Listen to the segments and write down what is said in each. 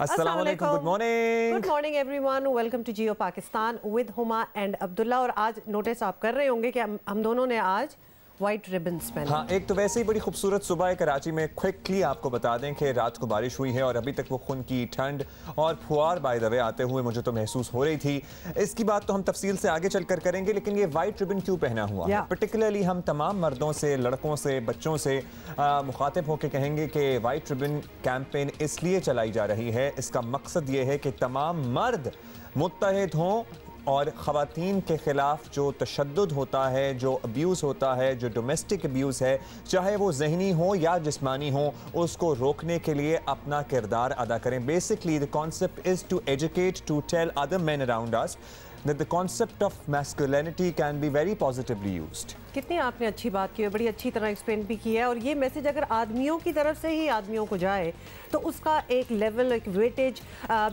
अस्सलाम वालेकुम, good morning. Good morning everyone, welcome to Geo Pakistan with Huma and Abdullah. और आज नोटिस आप कर रहे होंगे कि हम दोनों ने आज वाइट रिबन्स पहने। हाँ, एक तो वैसे ही बड़ी खूबसूरत सुबह है कराची में। क्विकली आपको बता दें कि रात को बारिश हुई है और अभी तक वो खून की ठंड और फुआर बाय द वे आते हुए मुझे तो महसूस हो रही थी। इसकी बात तो हम तफसील से आगे चलकर करेंगे, लेकिन ये वाइट रिबन क्यों पहना हुआ है? पर्टिकुलरली हम तमाम मर्दों से, लड़कों से, बच्चों से मुखातिब होकर कहेंगे कि वाइट रिबन कैंपेन इसलिए चलाई जा रही है, इसका मकसद ये है कि तमाम मर्द मुत्तहिद हों और ख़वातीन के ख़िलाफ़ जो तशद्दुद होता है, जो अब्यूज़ होता है, जो डोमेस्टिक अब्यूज़ है, चाहे वो ज़हनी हो या जिस्मानी हो, उसको रोकने के लिए अपना किरदार अदा करें। Basically the concept is to educate, to tell other men around us that the concept of masculinity can be very positively used। कितनी आपने अच्छी बात की है, बड़ी अच्छी तरह एक्सप्लेन भी किया है। और ये मैसेज अगर आदमियों की तरफ से ही आदमियों को जाए तो उसका एक लेवल, एक वेटेज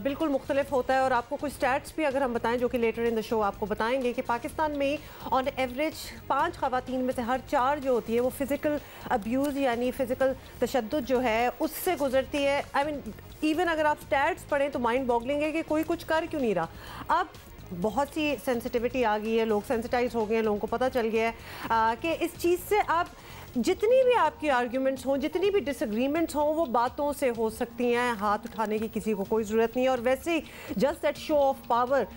बिल्कुल मुख्तलिफ होता है। और आपको कुछ स्टैट्स भी अगर हम बताएं, जो कि लेटर इन द शो आपको बताएंगे कि पाकिस्तान में ऑन एवरेज 5 ख़वातीन में से हर 4 जो होती है वो फिज़िकल अब्यूज़ यानी फ़िज़िकल तशद्दुद जो है उससे गुजरती है। आई मीन इवन अगर आप स्टैट्स पढ़ें तो माइंड बॉगलिंग है कि कोई कुछ कर क्यों नहीं रहा। अब बहुत सी सेंसिटिविटी आ गई है, लोग सेंसिटाइज हो गए हैं, लोगों को पता चल गया है कि इस चीज़ से आप जितनी भी आपकी आर्ग्यूमेंट्स हों, जितनी भी डिसएग्रीमेंट्स हों, वो बातों से हो सकती हैं। हाथ उठाने की किसी को कोई ज़रूरत नहीं है। और वैसे ही just that show off power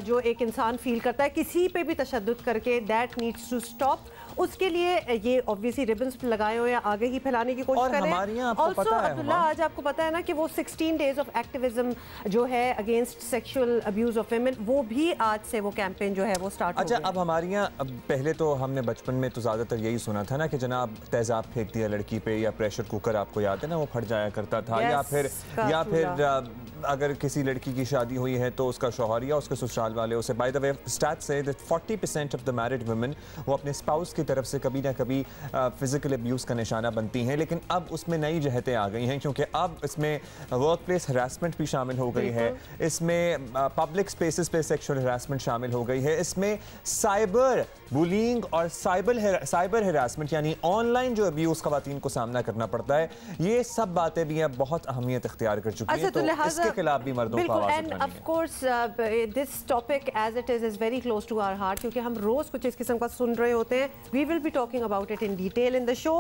जो एक इंसान फील करता है किसी पे भी तशद्दुद करके, दैट नीड्स टू स्टॉप। उसके लिए ये ऑब्वियसली रिबन्स लगाए हुए हैं, आगे ही फैलाने की कोशिश करें। ऑल्सो अब्दुल्ला, आज आपको पता है ना कि वो 16 डेज ऑफ एक्टिविज्म जो है against sexual abuse of women, वो भी आज से वो कैंपेन जो है वो स्टार्ट हो गया। अच्छा, अब हमारे यहाँ पहले तो हमने बचपन में तो ज़्यादातर यही सुना था ना कि जनाब तेज़ाब फेंक दिया लड़की पे, या प्रेशर कुकर आपको याद है ना वो फट जाया करता था। या फिर अगर किसी लड़की की शादी हुई है तो उसका शौहर या उसके ससुराल वाले उसे, by the way stats say that 40% of the married women वो अपने स्पाउस की तरफ से कभी ना कभी फिजिकल अब्यूज़ का निशाना बनती हैं। लेकिन अब उसमें नई जहतें आ गई हैं, क्योंकि अब इसमें वर्क प्लेस हरासमेंट भी शामिल हो गई है, इसमें पब्लिक स्पेसेस पे सेक्शुअल हरासमेंट शामिल हो गई है, इसमें साइबर बुलिंग और साइबर हरासमेंट यानी ऑनलाइन जो अब्यूज़ ख़वातीन को सामना करना पड़ता है, ये सब बातें भी अब बहुत अहमियत इख्तियार कर चुकी हैं। तो इसके खिलाफ भी मर्दों को आवाज़ उठानी है। Of course this topic as it is very close to our heart, क्योंकि हम रोज कुछ इस किस्म का सुन रहे होते हैं। We will be talking about it in detail in the show.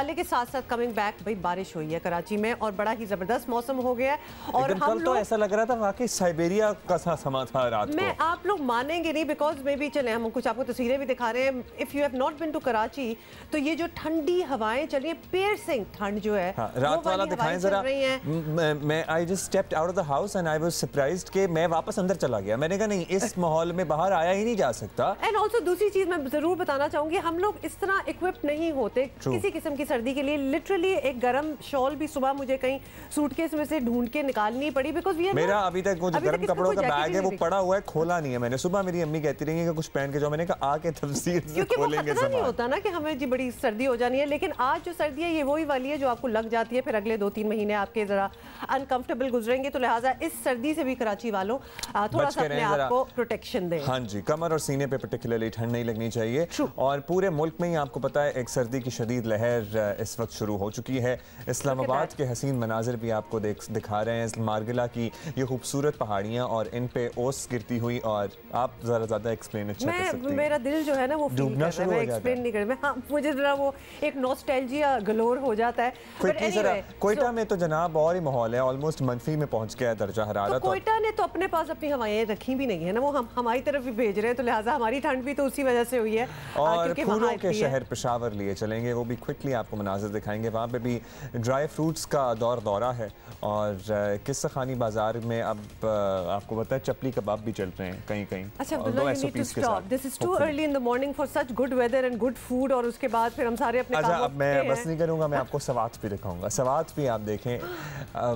लेकिन साथ साथ कमिंग बैक, भाई बारिश हुई है कराची में और बड़ा ही जबरदस्त मौसम हो गया है। और हम तो ऐसा लग रहा था वाकई साइबेरिया का सा समा था रात में। आप लोग मानेंगे नहीं, बिकॉज मे बी चले हम कुछ आपको तस्वीरें भी दिखा रहे हैं। If you have not been to Karachi तो ये जो ठंडी हवाएं चल रही है, पियर्सिंग ठंड जो है, रात वाला दिखाएं जरा। मैं I just stepped out of the house and I was surprised कि मैं वापस अंदर चला गया। मैंने कहा नहीं, इस माहौल में बाहर आया ही नहीं जा सकता। एंड ऑल्सो दूसरी चीज मैं जरूर बताना चाहूंगी, हम लोग इस तरह इक्विप्ड नहीं होते किसी किस्म की सर्दी के लिए। लिटरली एक गर्म शॉल भी सुबह मुझे कहीं सूटकेस में से ढूंढ के निकालनी पड़ी, बिकॉज मेरा अभी तक वो जो गर्म कपड़ों का बैग है वो पड़ा हुआ है, खोला नहीं है मैंने। सुबह मेरी अम्मी कहती रही है कि कुछ पहन के जाओ, मैंने कहा आके तफसील से खोलेंगे। पता नहीं होता ना कि हमें जी बड़ी सर्दी हो जानी है, लेकिन आज जो सर्दी है ये वही वाली है जो आपको लग जाती है, फिर अगले 2-3 महीने आपके जरा अनकंफर्टेबल गुजरेंगे। तो लिहाजा इस सर्दी से भी कराची वालों थोड़ा सा अपने आप को प्रोटेक्शन दें। हाँ जी, कमर और सीने पे पर्टिकुलरली ठंड नहीं लगनी चाहिए। और पूरे मुल्क में ही आपको पता है एक सर्दी की शदीद लहर इस वक्त शुरू हो चुकी है। इस्लामाबाद के हसीन मनाजिर भी आपको दिखा रहे हैं, मारगिला की ये खूबसूरत पहाड़ियाँ और इन पे ओस गिरती हुई। और आप ज़रा ज़्यादा एक्सप्लेन अच्छा कर सकती हैं। मेरा दिल जो है ना वो डूबना शुरू हो जाता है। एक्सप्लेन नहीं कर मैं, हाँ, मुझे जरा वो एक नॉस्टैल्जिया गलोर हो जाता है। कोयटा में तो जनाब और ही माहौल है, ऑलमोस्ट मनफी में पहुंच गया दर्जा हरारत। तो कोयटा ने तो अपने पास अपनी हवाएं रखी भी नहीं है ना, वो हम हमारी तरफ भी भेज रहे हैं, तो लिहाजा हमारी ठंड भी तो उसी वजह से हुई है। और फूलों के शहर पेशावर लिए चलेंगे, वो भी क्विकली आपको मनाजिर दिखाएंगे। वहाँ पे भी ड्राई फ्रूट्स का दौरा है। और किस्सा खानी बाजार में अब आपको पता है चपली कबाब भी चल रहे हैं कहीं कहीं। अच्छा Abdullah, you need to stop, this is too early in the morning for such good weather and good food. और उसके बाद फिर हम सारे अपने अच्छा, अब मैं बस नहीं करूंगा, मैं आपको सवात भी दिखाऊंगा। सवात भी आप देखें,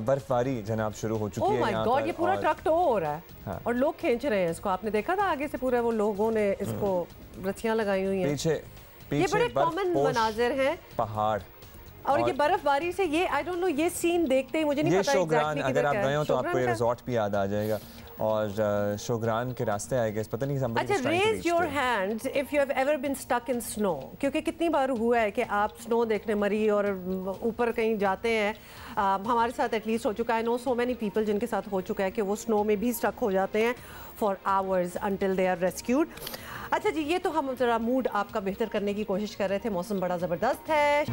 बर्फबारी जनाब शुरू हो चुकी है। ओह माय गॉड, ये पूरा ट्रक टो हो रहा है। हाँ। और लोग खींच रहे हैं इसको, आपने देखा था आगे से पूरा वो लोगों ने इसको रस्सियां लगाई हुई हैं पीछे। ये बड़े कॉमन मनाजिर हैं, पहाड़ और ये बर्फबारी से, ये आई डोंट नो, ये सीन देखते ही मुझे नहीं पता एग्जैक्टली। अगर आप गए हो तो आपको ये रिजॉर्ट भी याद आ जाएगा। और शोग्रान के रास्ते आए गए, पता नहीं। अच्छा, raise your hands if you have ever been stuck in snow, क्योंकि कितनी बार हुआ है कि आप स्नो देखने मरी और ऊपर कहीं जाते हैं। हमारे साथ एटलीस्ट हो चुका है। I know so many people जिनके साथ हो चुका है कि वो स्नो में भी स्टक हो जाते हैं for hours until they are rescued. अच्छा जी, ये तो हम जरा मूड आपका बेहतर करने की कोशिश कर रहे थे। मौसम बड़ा ज़बरदस्त है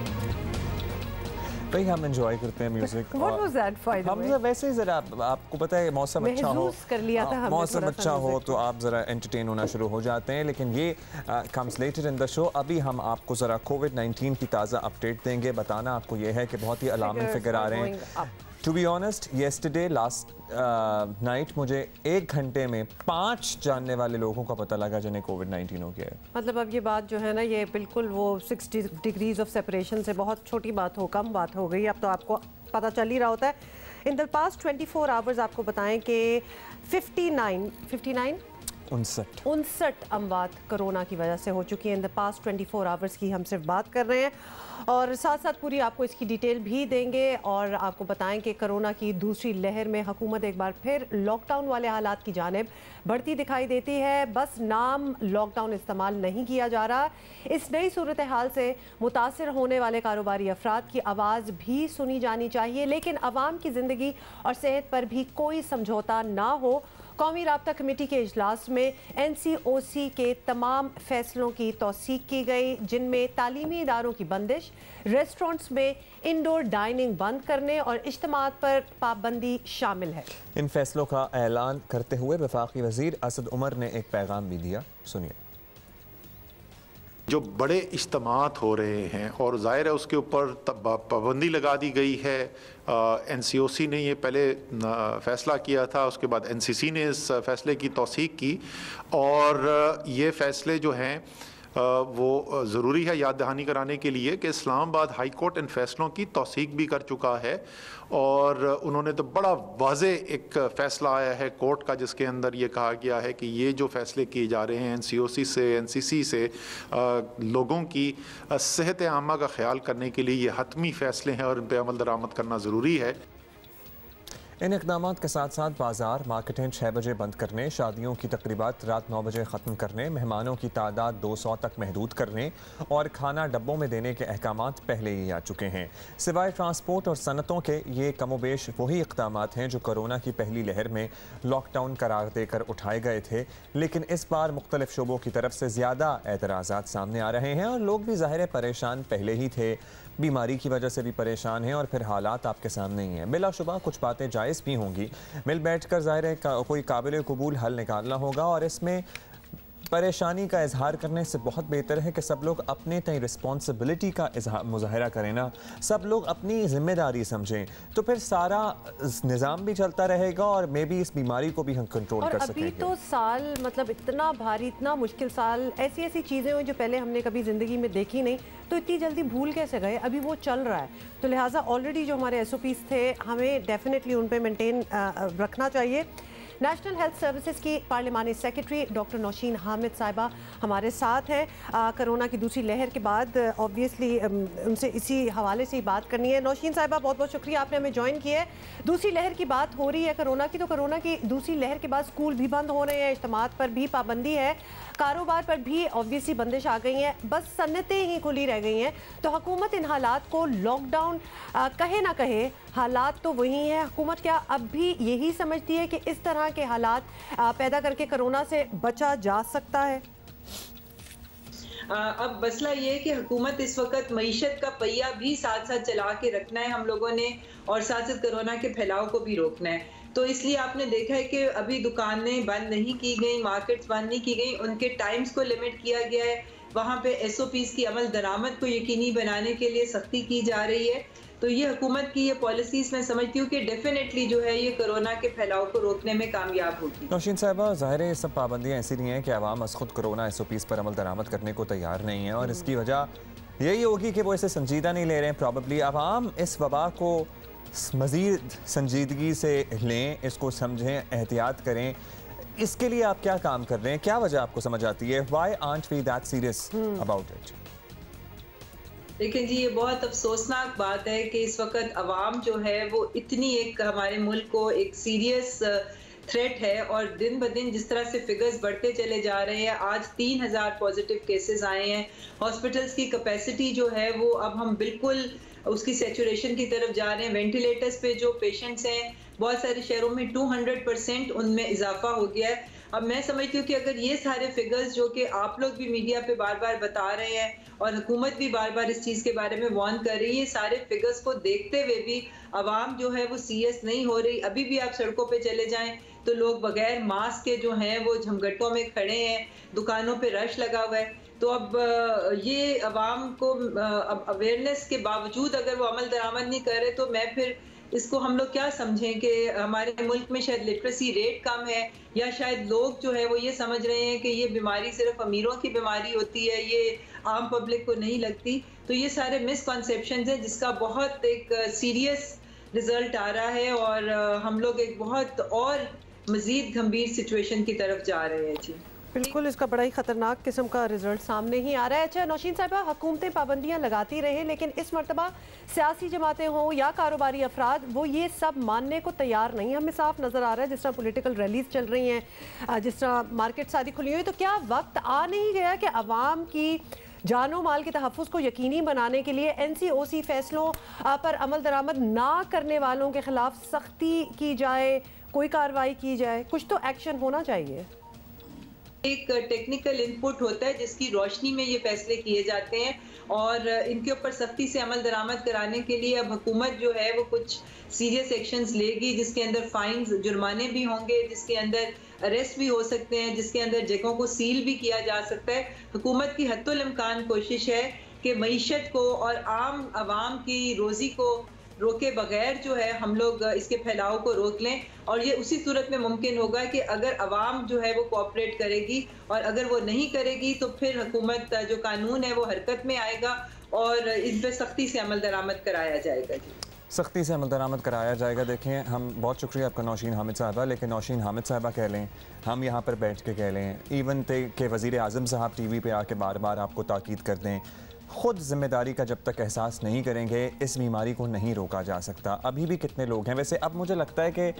भाई, हम एंजॉय करते हैं music. What was that, by the way? हम वैसे ही जरा, आपको पता है मौसम अच्छा हो, कर लिया था हमने, मौसम अच्छा हो तो आप जरा एंटरटेन होना शुरू हो जाते हैं। लेकिन ये comes later in the show. अभी हम आपको जरा कोविड-19 की ताज़ा अपडेट देंगे। बताना आपको ये है कि बहुत ही अलार्मिंग फिगर आ रहे हैं। To be honest, yesterday last night मुझे 1 घंटे में 5 जानने वाले लोगों का पता लगा जिन्हें कोविड-19 हो गया है। मतलब अब ये बात जो है ना, ये बिल्कुल वो 60 डिग्रीज ऑफ सेपरेशन से बहुत छोटी बात हो, कम बात हो गई। अब तो आपको पता चल ही रहा होता है। इन द पास्ट 24 आवर्स आपको बताएं कि 59 अमवात कोरोना की वजह से हो चुकी है। इन द पास्ट 24 आवर्स की हम सिर्फ बात कर रहे हैं और साथ साथ पूरी आपको इसकी डिटेल भी देंगे और आपको बताएं कि कोरोना की दूसरी लहर में हुकूमत एक बार फिर लॉकडाउन वाले हालात की जानिब बढ़ती दिखाई देती है। बस नाम लॉकडाउन इस्तेमाल नहीं किया जा रहा। इस नई सूरत हाल से मुतासर होने वाले कारोबारी अफराद की आवाज़ भी सुनी जानी चाहिए, लेकिन आवाम की ज़िंदगी और सेहत पर भी कोई समझौता ना हो। कौमी राब्ता कमेटी के इजलास में NCOC के तमाम फैसलों की तौसीक की गई, जिनमें तालीमी इदारों की बंदिश, रेस्टोरेंट्स में इंडोर डाइनिंग बंद करने और इज्तिमात पर पाबंदी शामिल है। इन फैसलों का ऐलान करते हुए वफाकी वजीर असद उमर ने एक पैगाम भी दिया, सुनिए। जो बड़े इज्तिमात हो रहे हैं और ज़ाहिर है उसके ऊपर पाबंदी लगा दी गई है। NCOC ने ये पहले फ़ैसला किया था, उसके बाद NCC ने इस फ़ैसले की तौसीक की और ये फ़ैसले जो हैं वो ज़रूरी है याद दहानी कराने के लिए कि इस्लामाबाद हाई कोर्ट इन फैसलों की तौसीक भी कर चुका है और उन्होंने तो बड़ा वाज़े एक फ़ैसला आया है कोर्ट का जिसके अंदर ये कहा गया है कि ये जो फ़ैसले किए जा रहे हैं NCOC से NCC से लोगों की सेहत आमा का ख्याल करने के लिए ये हतमी फ़ैसले हैं और इन पर अमल दरामद करना ज़रूरी है। इन इक़दामात के साथ साथ बाजार मार्केटें 6 बजे बंद करने, शादियों की तकरीबात रात 9 बजे ख़त्म करने, मेहमानों की तादाद 200 तक महदूद करने और खाना डब्बों में देने के अहकामात पहले ही आ चुके हैं। सिवाय ट्रांसपोर्ट और सनतों के ये कमोबेश वही इक़दामात हैं जो कोरोना की पहली लहर में लॉकडाउन करार देकर उठाए गए थे, लेकिन इस बार मुख्तलिफ शोबों की तरफ से ज़्यादा एतराज़ात सामने आ रहे हैं और लोग भी ज़ाहिर परेशान पहले ही थे, बीमारी की वजह से भी परेशान हैं और फिर हालात आपके सामने ही हैं। बिलाशुबा कुछ बातें जायज़ भी होंगी, मिल बैठ कर ज़ाहिर है कोई काबिल कबूल हल निकालना होगा और इसमें परेशानी का इजहार करने से बहुत बेहतर है कि सब लोग अपने तय रिस्पॉन्सिबिलिटी का मुजाहरा करें ना, सब लोग अपनी जिम्मेदारी समझें, तो फिर सारा निज़ाम भी चलता रहेगा और मे बी इस बीमारी को भी हम कंट्रोल कर सकेंगे। अभी तो साल मतलब इतना भारी, इतना मुश्किल साल, ऐसी ऐसी चीज़ें हुई जो पहले हमने कभी ज़िंदगी में देखी नहीं, तो इतनी जल्दी भूल कैसे गए। अभी वो चल रहा है, तो लिहाजा ऑलरेडी जो हमारे SOPs थे हमें डेफिनेटली उन पर मेंटेन रखना चाहिए। नेशनल हेल्थ सर्विसेज की पार्लिमानी सेक्रेटरी डॉक्टर नौशीन हामिद साहिबा हमारे साथ हैं। कोरोना की दूसरी लहर के बाद ऑब्वियसली उनसे इसी हवाले से ही बात करनी है। नौशीन साहिबा, बहुत बहुत शुक्रिया आपने हमें ज्वाइन किया है। दूसरी लहर की बात हो रही है कोरोना की, तो कोरोना की दूसरी लहर के बाद स्कूल भी बंद हो रहे हैं, इज्तिमात पर भी पाबंदी है, कारोबार पर भी ऑब्वियसली बंदिश आ गई है, बस सन्नतें ही खुली रह गई हैं। तो हुकूमत इन हालात को लॉकडाउन कहे ना कहे, हालात तो वही हैं। हुकूमत क्या अब भी यही समझती है कि इस तरह के हालात पैदा करके कोरोना से बचा जा सकता है? अब मसला ये है कि हुकूमत इस वक्त मईशत का पहिया भी साथ साथ चला के रखना है हम लोगों ने और साथ साथ कोरोना के फैलाव को भी रोकना है। तो इसलिए आपने देखा है कि अभी दुकानें बंद नहीं की गई, मार्केट्स बंद नहीं की गई, उनके टाइम्स को लिमिट किया गया है। वहाँ पे SOPs की अमल दरामद को यकीनी बनाने के लिए सख्ती की जा रही है। तो ये हुकूमत की ये पॉलिसीज़ मैं समझती हूँ कि डेफिनेटली जो है ये कोरोना के फैलाव को रोकने में कामयाब होगी। नौशीन साहिबा, ज़ाहिर है ये सब पाबंदियाँ ऐसी नहीं हैं कि आवाम अस खुद कोरोना SOPs पर अमल दरामद करने को तैयार नहीं है और इसकी वजह यही होगी कि वो इसे संजीदा नहीं ले रहे हैं। प्रॉबेबली आवाम इस वबा को मज़ीद संजीदगी से लें, इसको समझें, एहतियात करें। इसके लिए आप क्या काम कर रहे हैं, क्या वजह आपको समझ आती है? Why aren't we that serious about it? लेकिन जी ये बहुत अफसोसनाक बात है कि इस वक्त अवाम जो है वो इतनी एक हमारे मुल्क को एक सीरियस थ्रेट है। और दिन ब दिन जिस तरह से फिगर्स बढ़ते चले जा रहे हैं, आज 3000 पॉजिटिव केसेस आए हैं। हॉस्पिटल्स की कैपेसिटी जो है वो अब हम बिल्कुल उसकी सैचुरेशन की तरफ जा रहे हैं। वेंटिलेटर्स पे जो पेशेंट्स हैं बहुत सारे शहरों में 200% उनमें इजाफा हो गया है। अब मैं समझती हूँ कि अगर ये सारे फिगर्स जो कि आप लोग भी मीडिया पे बार बार बता रहे हैं और हुकूमत भी बार बार इस चीज़ के बारे में वार्न कर रही है, ये सारे फिगर्स को देखते हुए भी आवाम जो है वो सीरियस नहीं हो रही। अभी भी आप सड़कों पे चले जाएं तो लोग बगैर मास्क के जो हैं वो झमघटों में खड़े हैं, दुकानों पे रश लगा हुआ है। तो अब ये अवाम को अवेयरनेस के बावजूद अगर वो अमल दरामद नहीं कर रहे तो मैं फिर इसको हम लोग क्या समझें कि हमारे मुल्क में शायद लिटरेसी रेट कम है, या शायद लोग जो है वो ये समझ रहे हैं कि ये बीमारी सिर्फ अमीरों की बीमारी होती है, ये आम पब्लिक को नहीं लगती। तो ये सारे मिसकॉन्सेप्शंस हैं जिसका बहुत एक सीरियस रिजल्ट आ रहा है और हम लोग एक बहुत और मजीद गंभीर सिचुएशन की तरफ जा रहे हैं। जी बिल्कुल, इसका बड़ा ही खतरनाक किस्म का रिजल्ट सामने ही आ रहा है। अच्छा नौशीन साहिबा, हुकूमतें पाबंदियां लगाती रहे लेकिन इस मरतबा सियासी जमातें हों या कारोबारी अफराद वो ये सब मानने को तैयार नहीं। हमें साफ नज़र आ रहा है जिस तरह पॉलिटिकल रैलीज चल रही हैं, जिस तरह मार्केट सारी खुली हुई, तो क्या वक्त आ नहीं गया कि अवाम की जानो माल के तहफ़्फ़ुज़ को यकीनी बनाने के लिए NCOC फैसलों पर अमल दरामद ना करने वालों के खिलाफ सख्ती की जाए, कोई कार्रवाई की जाए, कुछ तो एक्शन होना चाहिए। एक टेक्निकल इनपुट होता है जिसकी रोशनी में ये फैसले किए जाते हैं और इनके ऊपर सख्ती से अमल दरामद कराने के लिए अब हुकूमत जो है वो कुछ सीरियस एक्शंस लेगी, जिसके अंदर फाइन्स, जुर्माने भी होंगे, जिसके अंदर अरेस्ट भी हो सकते हैं, जिसके अंदर जगहों को सील भी किया जा सकता है। हुकूमत की हद्दुल इम्कान कोशिश है कि मईशत को और आम आवाम की रोज़ी को रोके बगैर जो है हम लोग इसके फैलाव को रोक लें। और ये उसी सूरत में मुमकिन होगा कि अगर अवाम जो है वो कोऑपरेट करेगी, और अगर वो नहीं करेगी तो फिर हुकूमत जो कानून है वो हरकत में आएगा और इन पर सख्ती से अमल दरामद कराया जाएगा। जी सख्ती से अमल दरामद कराया जाएगा। देखें, हम बहुत शुक्रिया आपका नौशीन हामिद साहबा, लेकिन नौशीन हामिद साहबा कह लें, हम यहाँ पर बैठ के कह लें, इवन के वज़ीर आज़म साहब TV पे आके बार बार आपको ताकीद कर दें, खुद जिम्मेदारी का जब तक एहसास नहीं करेंगे इस बीमारी को नहीं रोका जा सकता। अभी भी कितने लोग हैं, वैसे अब मुझे लगता है कि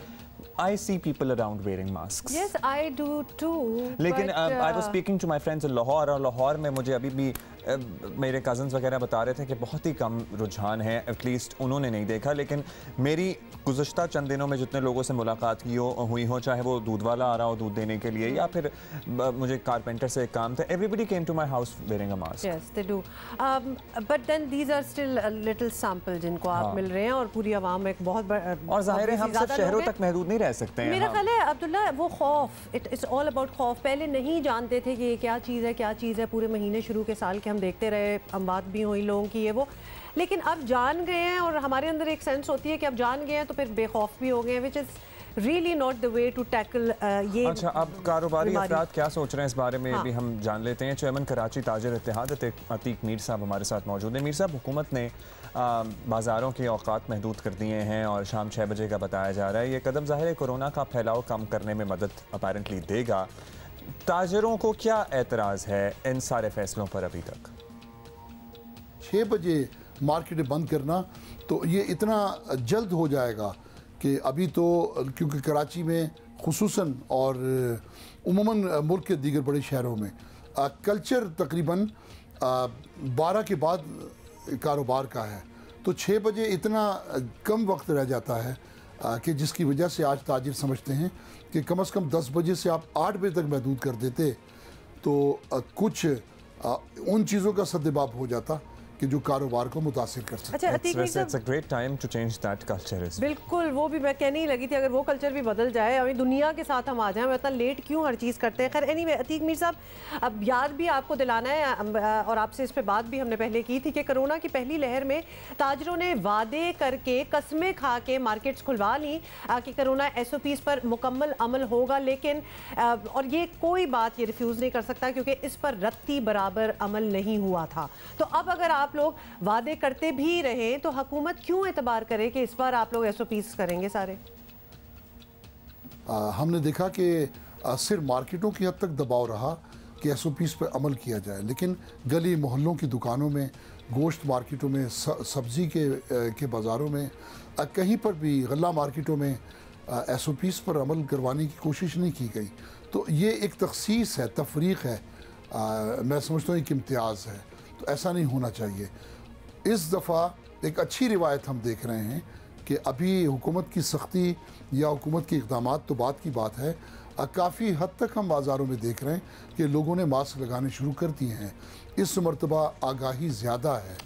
I see people around wearing masks. Yes, I do too. लेकिन I was speaking to my friends in Lahore, और लाहौर में मुझे अभी भी मेरे कज़न्स वगैरह बता रहे थे कि बहुत ही कम रुझान है, एटलीस्ट उन्होंने नहीं देखा। लेकिन मेरी गुज़श्ता चंद दिनों में जितने लोगों से मुलाकात हुई हो, चाहे वो दूध वाला आ रहा हो दूध देने के लिए या फिर मुझे कारपेंटर से एक काम था, everybody came to my house wearing a mask. Yes, they do. But then these are still a little sample जिनको आप मिल रहे हैं, और पूरी आवाम एक बहुत बड़ा, और ज़ाहिर है हम सब शहरों तक महदूद नहीं रह सकते हैं। मेरा ख्याल है अब्दुल्ला, वो खौफ, इट्स ऑल अबाउट खौफ। पहले नहीं जानते थे कि ये क्या चीज़ है, क्या चीज़ है। पूरे महीने शुरू के साल के हम देखते रहे, हम बात भी हुई लोगों की ये वो, लेकिन अब जान गए हैं और हमारे अंदर एक सेंस होती है कि अब जान गए हैं तो फिर बेखौफ भी हो गए हैं, which is really not the way to tackle ये। अच्छा, अब कारोबारी अफराद क्या सोच रहे हैं इस बारे में भी हम जान लेते हैं। चेयरमैन कराची ताजिर इत्तेहाद अतीक मीर साहब हमारे साथ मौजूद हैं। मीर साहब, हुकूमत ने बाज़ारों के औकात महदूद कर दिए हैं और शाम 6 बजे का बताया जा रहा है। ये कदम ज़ाहिर है कोरोना का फैलाव कम करने में मदद अपेरेंटली देगा। ताजिरों को क्या एतराज़ है इन सारे फैसलों पर? अभी तक 6 बजे मार्केट बंद करना तो ये इतना जल्द हो जाएगा कि अभी तो, क्योंकि कराची में खुसूसन और उमूमन मुल्क के दीगर बड़े शहरों में कल्चर तकरीबन 12 के बाद कारोबार का है, तो 6 बजे इतना कम वक्त रह जाता है कि जिसकी वजह से आज ताजिर समझते हैं कि कम से कम 10 बजे से आप 8 बजे तक महदूद कर देते तो कुछ उन चीज़ों का सद्देबाब हो जाता कि जो कारोबार को मुतासिर कर सकते हैं। It's a great time to change that culture. बिल्कुल, वो भी मैं कहने ही लगी थी, अगर वो कल्चर भी बदल जाए, अभी दुनिया के साथ हम आ जाएं, इतना लेट क्यों हर चीज़ करते हैं। खैर एनीवे, अतीक मीर साहब, अब याद भी आपको दिलाना है और आपसे इस पर बात भी हमने पहले की थी कि कोरोना की पहली लहर में ताजरों ने वादे करके, कस्में खा के मार्केट्स खुलवा ली कि कोरोना SOPs पर मुकम्मल अमल होगा, लेकिन और ये कोई बात ये रिफ्यूज़ नहीं कर सकता क्योंकि इस पर रत्ती बराबर अमल नहीं हुआ था। तो अब अगर आप लोग वादे करते भी रहे तो हुकूमत क्यों एतबार करे कि इस बार आप लोग SOPs करेंगे सारे? हमने देखा कि सिर्फ मार्केटों की हद तक दबाव रहा कि SOPs पर अमल किया जाए, लेकिन गली मोहल्लों की दुकानों में, गोश्त मार्केटों में, सब्ज़ी के बाज़ारों में, कहीं पर भी गल्ला मार्केटों में SOPs पर अमल करवाने की कोशिश नहीं की गई। तो ये एक तखसीस है, तफरीक है, मैं समझता हूँ एक इम्तियाज़ है। तो ऐसा नहीं होना चाहिए। इस दफ़ा एक अच्छी रिवायत हम देख रहे हैं कि अभी हुकूमत की सख्ती या हुकूमत के इक़दाम तो बात की बात है, काफ़ी हद तक हम बाज़ारों में देख रहे हैं कि लोगों ने मास्क लगाने शुरू कर दिए हैं। इस मरतबा आगाही ज़्यादा है।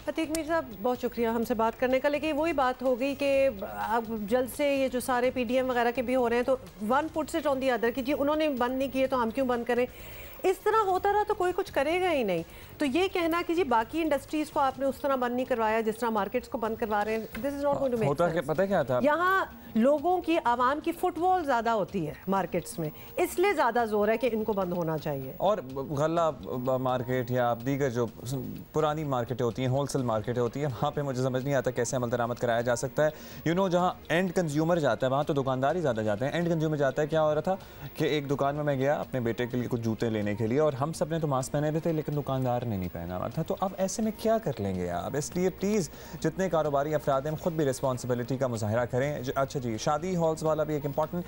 अतीक मीर साहब, बहुत शुक्रिया हमसे बात करने का। लेकिन वही बात हो गई कि अब जल्द से ये जो सारे PDM वगैरह के भी हो रहे हैं, तो one puts it on the other कि जी उन्होंने बंद नहीं किए तो हम क्यों बंद करें। इस तरह होता रहा तो कोई कुछ करेगा ही नहीं। तो ये कहना कि जी बाकी इंडस्ट्रीज को आपने उस तरह बंद नहीं करवाया जिस तरह मार्केट्स को बंद करवा रहे हैं, this is not going to make sense. पता क्या था, यहाँ लोगों की, आवाम की फुटबॉल ज़्यादा होती है मार्केट्स में, इसलिए ज़्यादा जोर है कि इनको बंद होना चाहिए। और गल्ला मार्केट या दीगर जो पुरानी मार्केटें होती हैं, होलसेल मार्केटें होती हैं, वहाँ पे मुझे समझ नहीं आता कैसे अमल दरामद कराया जा सकता है। जहाँ एंड कंज्यूमर जाता है वहाँ तो दुकानदार ही ज़्यादा जाते हैं। एंड कंज्यूमर जाता है, क्या हो रहा था कि एक दुकान में मैं गया अपने बेटे के लिए कुछ जूते लेने के लिए, और हम सब ने तो मास्क पहने हुए थे लेकिन दुकानदार ने नहीं पहना हुआ था। तो अब ऐसे में क्या कर लेंगे आप? इसलिए प्लीज़ जितने कारोबारी अफराद हैं खुद भी रिस्पॉन्सिबिलिटी का मुजाहरा करें। अच्छा जी, शादी हॉल्स वाला भी एक इम्पॉर्टेंट,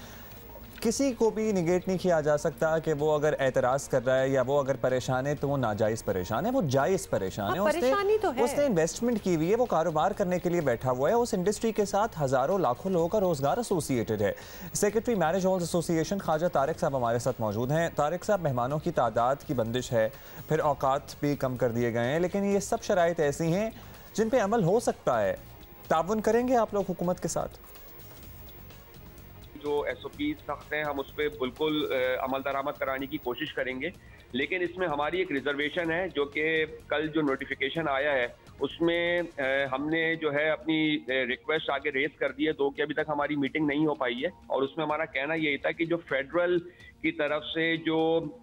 किसी को भी निगेट नहीं किया जा सकता कि वो अगर एतराज़ कर रहा है या वो अगर परेशान है तो वो नाजायज़ परेशान है, वो जायज़ परेशान है। उसने इन्वेस्टमेंट की हुई है, वो कारोबार करने के लिए बैठा हुआ है, उस इंडस्ट्री के साथ हज़ारों लाखों लोगों का रोज़गार एसोसिएटेड है। Secretary marriage halls association Khawaja Tariq साहब हमारे साथ मौजूद हैं। तारिक साहब, मेहमानों की तादाद की बंदिश है, फिर औकात भी कम कर दिए गए हैं, लेकिन ये सब शराइत ऐसी हैं जिन पर अमल हो सकता है। ताउन करेंगे आप लोग हुकूमत के साथ? जो SOP सख्त हैं हम उस पर बिल्कुल अमल दरामद कराने की कोशिश करेंगे, लेकिन इसमें हमारी एक रिजर्वेशन है जो कि कल जो नोटिफिकेशन आया है उसमें हमने जो है अपनी रिक्वेस्ट आगे रेज कर दी है, तो कि अभी तक हमारी मीटिंग नहीं हो पाई है। और उसमें हमारा कहना यही था कि जो फेडरल की तरफ से जो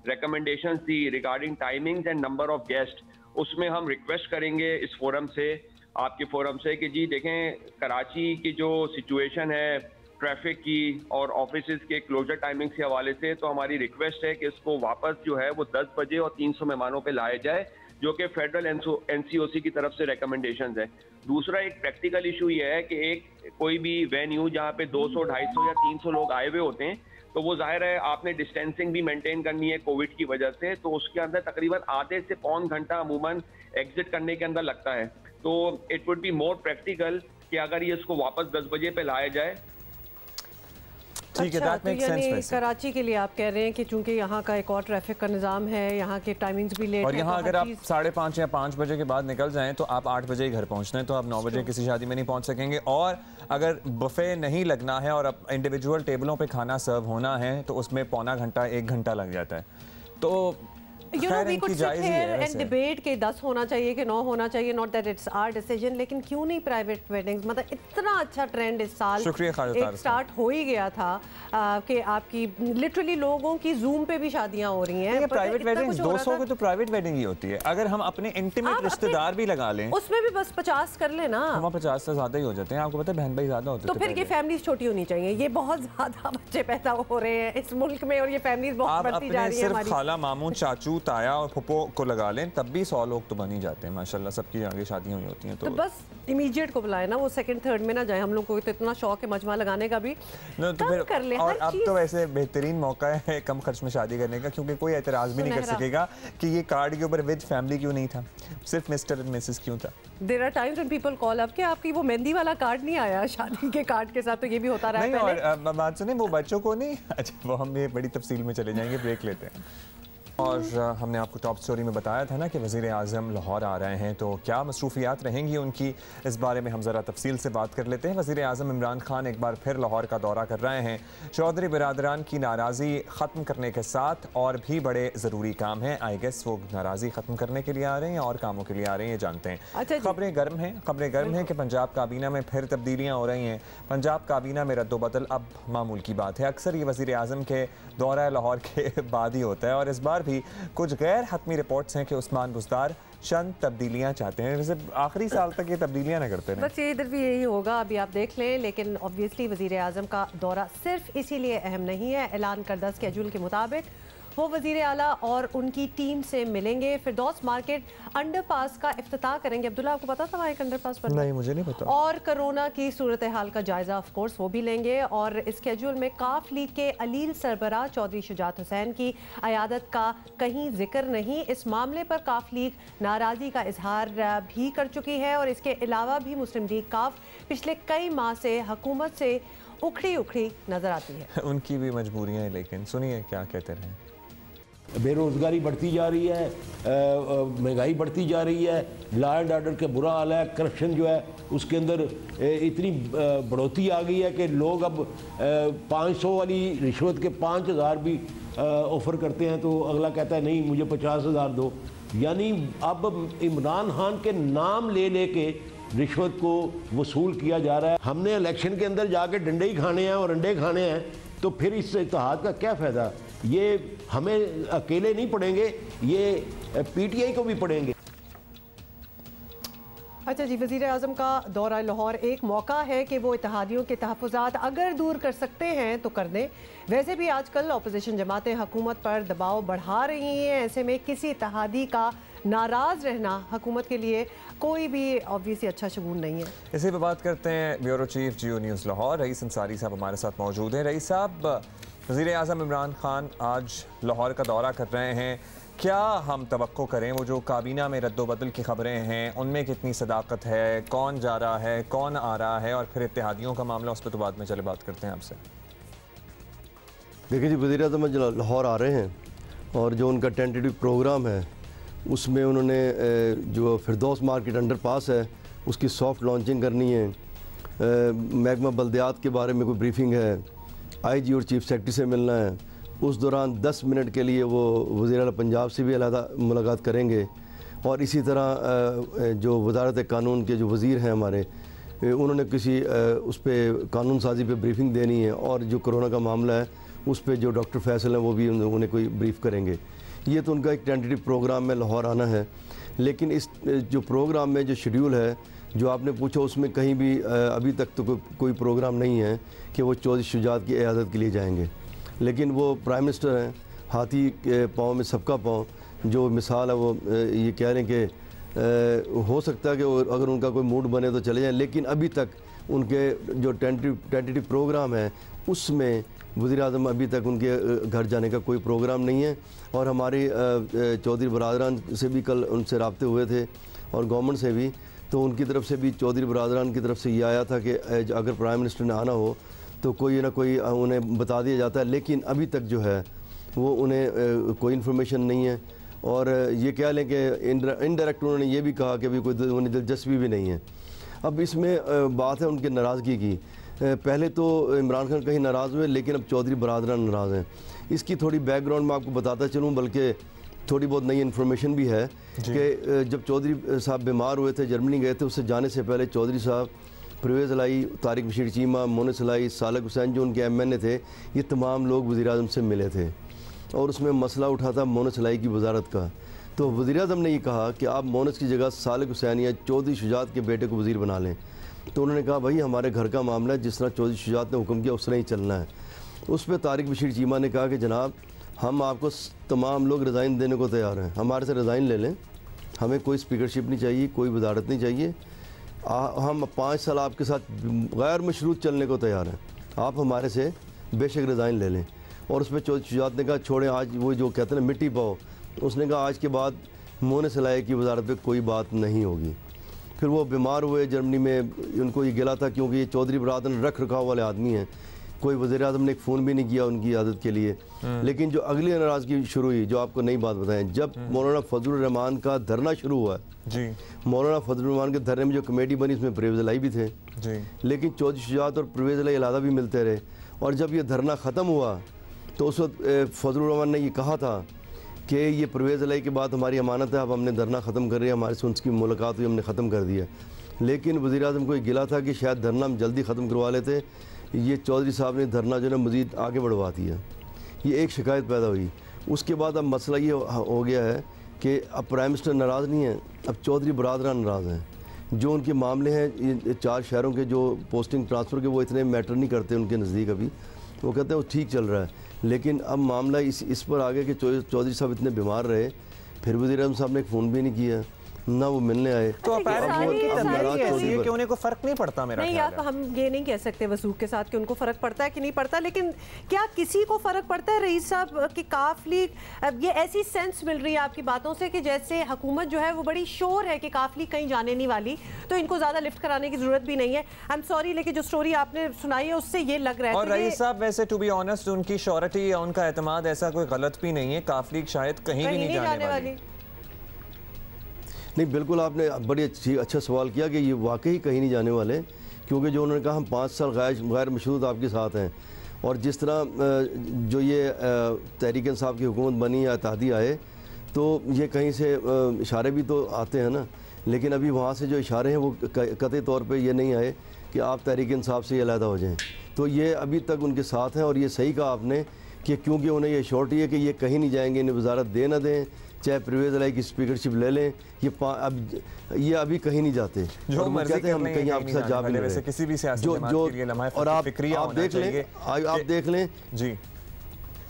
रिकमेंडेशन थी regarding timings and number of guest, उसमें हम रिक्वेस्ट करेंगे इस फोरम से, आपके फोरम से, कि जी देखें कराची की जो सिचुएशन है ट्रैफिक की और ऑफिसेज के क्लोजर टाइमिंग्स के हवाले से, तो हमारी रिक्वेस्ट है कि इसको वापस जो है वो 10 बजे और 300 मेहमानों पे लाया जाए, जो कि फेडरल NCOC की तरफ से रिकमेंडेशंस है। दूसरा एक प्रैक्टिकल इशू ये है कि एक कोई भी वेन्यू जहाँ पे 200, 250 या 300 लोग आए हुए होते हैं, तो वो जाहिर है आपने डिस्टेंसिंग भी मेंटेन करनी है कोविड की वजह से, तो उसके अंदर तकरीबन आधे से पौन घंटा अमूमन एग्जिट करने के अंदर लगता है। तो it would be more practical कि अगर ये इसको वापस 10 बजे पे लाया जाए। ठीक है, तो यानी कराची के लिए आप कह रहे हैं कि चूंकि यहाँ का एक और ट्रैफिक का निज़ाम है, यहाँ के टाइमिंग्स भी लेट और यहाँ तो अगर आप 5:30 या 5 बजे के बाद निकल जाएं तो आप 8 बजे ही घर पहुँचना है, तो आप 9 बजे किसी शादी में नहीं पहुँच सकेंगे। और अगर बुफे नहीं लगना है और इंडिविजुअल टेबलों पे खाना सर्व होना है तो उसमें पौना घंटा 1 घंटा लग जाता है। तो we could sit here and debate कि 10 होना चाहिए कि 9 होना चाहिए, not that it's our decision, लेकिन क्यों नहीं प्राइवेट वेडिंग्स? मतलब इतना अच्छा ट्रेंड इस साल एक स्टार्ट हो ही गया था कि आपकी लिटरली लोगों की जूम पे भी शादियां हो रही हैं। प्राइवेट वेडिंग्स 200 की तो प्राइवेट वेडिंग ही होती है। अगर हम अपने इंटीमेट रिश्तेदार भी लगा लें उसमें भी बस 50 कर लेना, हम 50 से ज्यादा ही हो जाते हैं। आपको पता है बहन भाई ज्यादा होते हैं, तो फिर ये फैमिलीज छोटी होनी चाहिए। ये बहुत ज्यादा बच्चे पैदा हो रहे हैं इस मुल्क में और ये फैमिलीज बहुत बढ़ती जा रही है। सिर्फ खाला मामू चाचू ताया और फुप्पो को लगा लें तब भी 100 लोग तो बन ही जाते हैं माशाल्लाह, सबकी आगे शादियां हुई होती हैं। तो बस इमीडिएट को बुलाए ना, वो सेकंड थर्ड में ना जाए। हम लोग को तो इतना शौक है मजमा लगाने का भी, तो फिर कर ले। और अब तो वैसे बेहतरीन मौका है कम खर्च में शादी करने का, क्योंकि कोई एतराज़ भी नहीं कर सकेगा कि ये कार्ड के ऊपर विद फैमिली क्यों नहीं था, सिर्फ मिस्टर एंड मिसेस क्यों था। There are times when people call up कि आपकी वो मेहंदी वाला कार्ड नहीं आया शादी के कार्ड के साथ, तो ये भी होता रहा है पहले। और बात सुने, वो बच्चों को नहीं, अच्छा वो हम ये बड़ी तफसील में चले जाएंगे, ब्रेक लेते हैं। और हमने आपको टॉप स्टोरी में बताया था ना कि वज़ीर आज़म लाहौर आ रहे हैं, तो क्या मसरूफियात रहेंगी उनकी, इस बारे में हम ज़रा तफसील से बात कर लेते हैं। वज़ीर आज़म इमरान खान एक बार फिर लाहौर का दौरा कर रहे हैं। चौधरी बिरादरान की नाराज़ी ख़त्म करने के साथ और भी बड़े ज़रूरी काम हैं। आई गेस वो नाराज़ी ख़त्म करने के लिए आ रहे हैं और कामों के लिए आ रहे हैं, ये जानते हैं। खबरें गर्म हैं कि पंजाब काबीना में फिर तब्दीलियाँ हो रही हैं। पंजाब काबीना में रद्दोबदल अब मामूल की बात है। अक्सर ये वज़ीर आज़म के दौरा लाहौर के बाद ही होता है और इस बार भी कुछ गैर हतमी रिपोर्ट्स हैं कि उस्मान बुज़दार चंद तब्दीलियां चाहते हैं। वैसे आखिरी साल तक ये तब्दीलियां ना करते हैं, बस ये इधर भी यही होगा, अभी आप देख लें। लेकिन ऑब्वियसली वज़ीर आज़म का दौरा सिर्फ इसीलिए अहम नहीं है। ऐलान करदा स्केड्यूल के मुताबिक वो वज़ीर आला और उनकी टीम से मिलेंगे। फिरदौस मार्केट अंडरपास का इफ्तिताह करेंगे। अब्दुल्ला, आपको पता था वहाँ एक अंडरपास पर? नहीं, मुझे नहीं पता। और कोरोना की सूरत हाल का जायजा ऑफ कोर्स वो भी लेंगे। और स्केड्यूल में काफ लीग के अलील सरबराह चौधरी शुजात हुसैन की अयादत का कहीं जिक्र नहीं। इस मामले पर काफ लीग नाराज़गी का इजहार भी कर चुकी है और इसके अलावा भी मुस्लिम लीग काफ पिछले कई माह से हुकूमत से उखड़ी उखड़ी नजर आती है। उनकी भी मजबूरियां हैं, लेकिन सुनिए क्या कहते रहे। बेरोज़गारी बढ़ती जा रही है, महंगाई बढ़ती जा रही है, लॉ एंड ऑर्डर के बुरा हाल है, करप्शन जो है उसके अंदर इतनी बढ़ोतरी आ गई है कि लोग अब 500 वाली रिश्वत के 5000 भी ऑफ़र करते हैं तो अगला कहता है नहीं मुझे 50,000 दो। यानी अब इमरान खान के नाम ले लेके रिश्वत को वसूल किया जा रहा है। हमने इलेक्शन के अंदर जाके डंडे ही खाने हैं और अंडे खाने हैं, तो फिर इस इत्तेहाद का क्या फ़ायदा? ये हमें अकेले नहीं पड़ेंगे, ये PTI को भी पड़ेंगे। अच्छा जी, वज़ीर आज़म का दौरा लाहौर एक मौका है कि वो इत्तेहादियों के तहफ़्फ़ुज़ात अगर दूर कर सकते हैं तो कर दें। वैसे भी आजकल अपोजिशन जमातें हुकूमत पर दबाव बढ़ा रही हैं। ऐसे में किसी इत्तेहादी का नाराज़ रहना हुकूमत के लिए कोई भी ऑब्वियसली अच्छा शगुन नहीं है। इसी पर बात करते हैं ब्यूरो चीफ जियो न्यूज़ लाहौर रईस अंसारी साहब हमारे साथ मौजूद हैं। रईस साहब, वज़ीर आज़म इमरान खान आज लाहौर का दौरा कर रहे हैं, क्या हम तवक्को करें वो जो काबीना में रद्दोबदल की खबरें हैं उनमें कितनी सदाकत है, कौन जा रहा है, कौन आ रहा है, और फिर इत्तेहादियों का मामला उस पर तो बाद में चले बात करते हैं आपसे। देखिए जी, वज़ीर आज़म लाहौर आ रहे हैं और जो उनका टेंटेटिव प्रोग्राम है उसमें उन्होंने जो फिरदौस मार्केट अंडरपास है उसकी सॉफ्ट लॉन्चिंग करनी है, महकमा बल्दियात के बारे में कोई ब्रीफिंग है, IG और चीफ सेक्रेटरी से मिलना है। उस दौरान 10 मिनट के लिए वो वज़ीर आला पंजाब से भी अलहदा मुलाकात करेंगे और इसी तरह जो वजारत कानून के जो वज़ीर हैं हमारे, उन्होंने किसी उस पर कानून साजी पे ब्रीफिंग देनी है और जो कोरोना का मामला है उस पर जो डॉक्टर फैसल हैं वो भी उन्हें कोई ब्रीफ करेंगे। ये तो उनका एक टेंटेटिव प्रोग्राम में लाहौर आना है। लेकिन इस जो प्रोग्राम में जो शेड्यूल है जो आपने पूछा उसमें कहीं भी अभी तक तो कोई प्रोग्राम नहीं है कि वो चौधरी शुजात की इयादत के लिए जाएंगे। लेकिन वो प्राइम मिनिस्टर हैं, हाथी के पाँव में सबका पाँव, जो मिसाल है वो ये कह रहे हैं कि हो सकता है कि अगर उनका कोई मूड बने तो चले जाएं। लेकिन अभी तक उनके जो टेंटेटिव प्रोग्राम है उसमें वज़ीर आज़म अभी तक उनके घर जाने का कोई प्रोग्राम नहीं है। और हमारे चौधरी बरादरान से भी कल उनसे राब्ते हुए थे और गवर्नमेंट से भी, तो उनकी तरफ से भी चौधरी बरादरान की तरफ से ये आया था कि अगर प्राइम मिनिस्टर ने आना हो तो कोई ना कोई उन्हें बता दिया जाता है। लेकिन अभी तक जो है वो उन्हें कोई इन्फॉर्मेशन नहीं है। और ये कह लें कि इनडायरेक्ट उन्होंने ये भी कहा कि अभी कोई उन्हें दिलचस्पी भी नहीं है। अब इसमें बात है उनकी नाराज़गी की। पहले तो इमरान खान कहीं नाराज़ हुए, लेकिन अब चौधरी बरादरान नाराज़ हैं। इसकी थोड़ी बैकग्राउंड मैं आपको बताता चलूँ, बल्कि थोड़ी बहुत नई इन्फॉर्मेशन भी है कि जब चौधरी साहब बीमार हुए थे, जर्मनी गए थे, उससे जाने से पहले चौधरी साहब परवेज़ लाई, तारिक बशीर चीमा, मोनिस लाई, सालक हुसैन जो उनके MNA थे, ये तमाम लोग वज़ीर आज़म से मिले थे और उसमें मसला उठा था मोनिस लाई की वजारत का। तो वज़ीर आज़म ने ये कहा कि आप मोनिस की जगह सालक हुसैन या चौधरी शुजात के बेटे को वज़ीर बना लें। तो उन्होंने कहा भाई हमारे घर का मामला है, जिस तरह चौधरी शुजात ने हुक्म किया उस तरह ही चलना है। उस पर तारिक बशीर चीमा ने कहा कि जनाब हम आपको तमाम लोग रिज़ाइन देने को तैयार हैं, हमारे से रिज़ाइन ले लें, हमें कोई स्पीकरशिप नहीं चाहिए, कोई वजारत नहीं चाहिए, हम 5 साल आपके साथ गैर मशरूत चलने को तैयार हैं, आप हमारे से बेशक रिज़ाइन ले लें। और उसमें चौधरी शुजात ने कहा छोड़ें, आज वो जो कहते हैं ना मिट्टी पाओ, उसने कहा आज के बाद मोनिस लाई की वजारत पे कोई बात नहीं होगी। फिर वो बीमार हुए जर्मनी में, उनको ये गिला था क्योंकि ये चौधरी बरादरान रख रखाव वाले आदमी हैं, कोई वज़ीर आज़म ने एक फ़ोन भी नहीं किया उनकी आदत के लिए। लेकिन जो अगली नाराज़गी शुरू हुई, जो आपको नई बात बताएं, जब मौलाना फजलुर रहमान का धरना शुरू हुआ जी, मौलाना फजलुर रहमान के धरने में जो कमेटी बनी उसमें परवेज़ लाई भी थे जी, लेकिन चौधरी शुजात और परवेज़ लाई अलहदा भी मिलते रहे। और जब ये धरना ख़त्म हुआ तो उस वक्त फजलुर रहमान ने ये कहा था कि ये परवेज़ लाई के बाद हमारी अमानत है, अब हमने धरना ख़त्म कर रही है, हमारे से उनकी मुलाकात हुई, हमने ख़त्म कर दिया। लेकिन वज़ीर आज़म को ये गिला था कि शायद धरना हम जल्दी ख़त्म करवा लेते, ये चौधरी साहब ने धरना जो है मज़ीद आगे बढ़वा दिया। ये एक शिकायत पैदा हुई। उसके बाद अब मसला ये हो गया है कि अब प्राइम मिनिस्टर नाराज़ नहीं है, अब चौधरी बरादरान नाराज़ हैं। जो उनके मामले हैं 4 शहरों के जो पोस्टिंग ट्रांसफ़र के, वो इतने मैटर नहीं करते उनके नज़दीक अभी, वो कहते हैं वो ठीक चल रहा है। लेकिन अब मामला इस पर आ गया कि चौधरी साहब इतने बीमार रहे, फिर वज़ीर-ए-आज़म साहब ने एक फ़ोन भी नहीं किया, ना वो मिलने आए। तो कि उन्हें को फर्क नहीं पड़ता मेरा नहीं, आप हम ये नहीं कह सकते वसूख के साथ कि उनको फर्क पड़ता है कि नहीं पड़ता, लेकिन क्या किसी को फर्क पड़ता है रईस साहब की काफ लीग? ये ऐसी सेंस मिल रही है आपकी बातों से कि जैसे हुकूमत जो है वो बड़ी श्योर है कि काफ लीग कहीं जाने नहीं वाली, तो इनको ज्यादा लिफ्ट कराने की जरूरत भी नहीं है। आई एम सॉरी, लेकिन जो स्टोरी आपने सुनाई है उससे ये लग रहा है। और रईस साहब वैसे टू बी ऑनेस्ट उनकी श्योरिटी या उनका एतमाद ऐसा कोई गलत भी नहीं है, काफ लीग शायद कहीं भी नहीं जाने वाली। नहीं, बिल्कुल आपने बड़ी अच्छा सवाल किया कि ये वाकई कहीं नहीं जाने वाले, क्योंकि जो उन्होंने कहा हम 5 साल गैर मशरूत आपके साथ हैं, और जिस तरह जो ये तहरीक इंसाफ की हुकूमत बनी या इत्तेहादी आए, तो ये कहीं से इशारे भी तो आते हैं ना, लेकिन अभी वहाँ से जो इशारे हैं वो कतई तौर पे ये नहीं आए कि आप तहरीक इंसाफ से अलहदा हो जाएं। तो ये अभी तक उनके साथ हैं, और ये सही कहा आपने कि क्योंकि उन्हें ये श्योरिटी है कि ये कहीं नहीं जाएंगे, इन्हें वजारत दे ना दें, चाहे परवेज़ इलाही की स्पीकरशिप ले लें, ये अभी कहीं नहीं जाते। जो वो कहते हैं हम कहीं आपके साथ जा भी नहीं रहे। किसी भी सियासी जमात के लिए लम्हा और आप देख लें जी,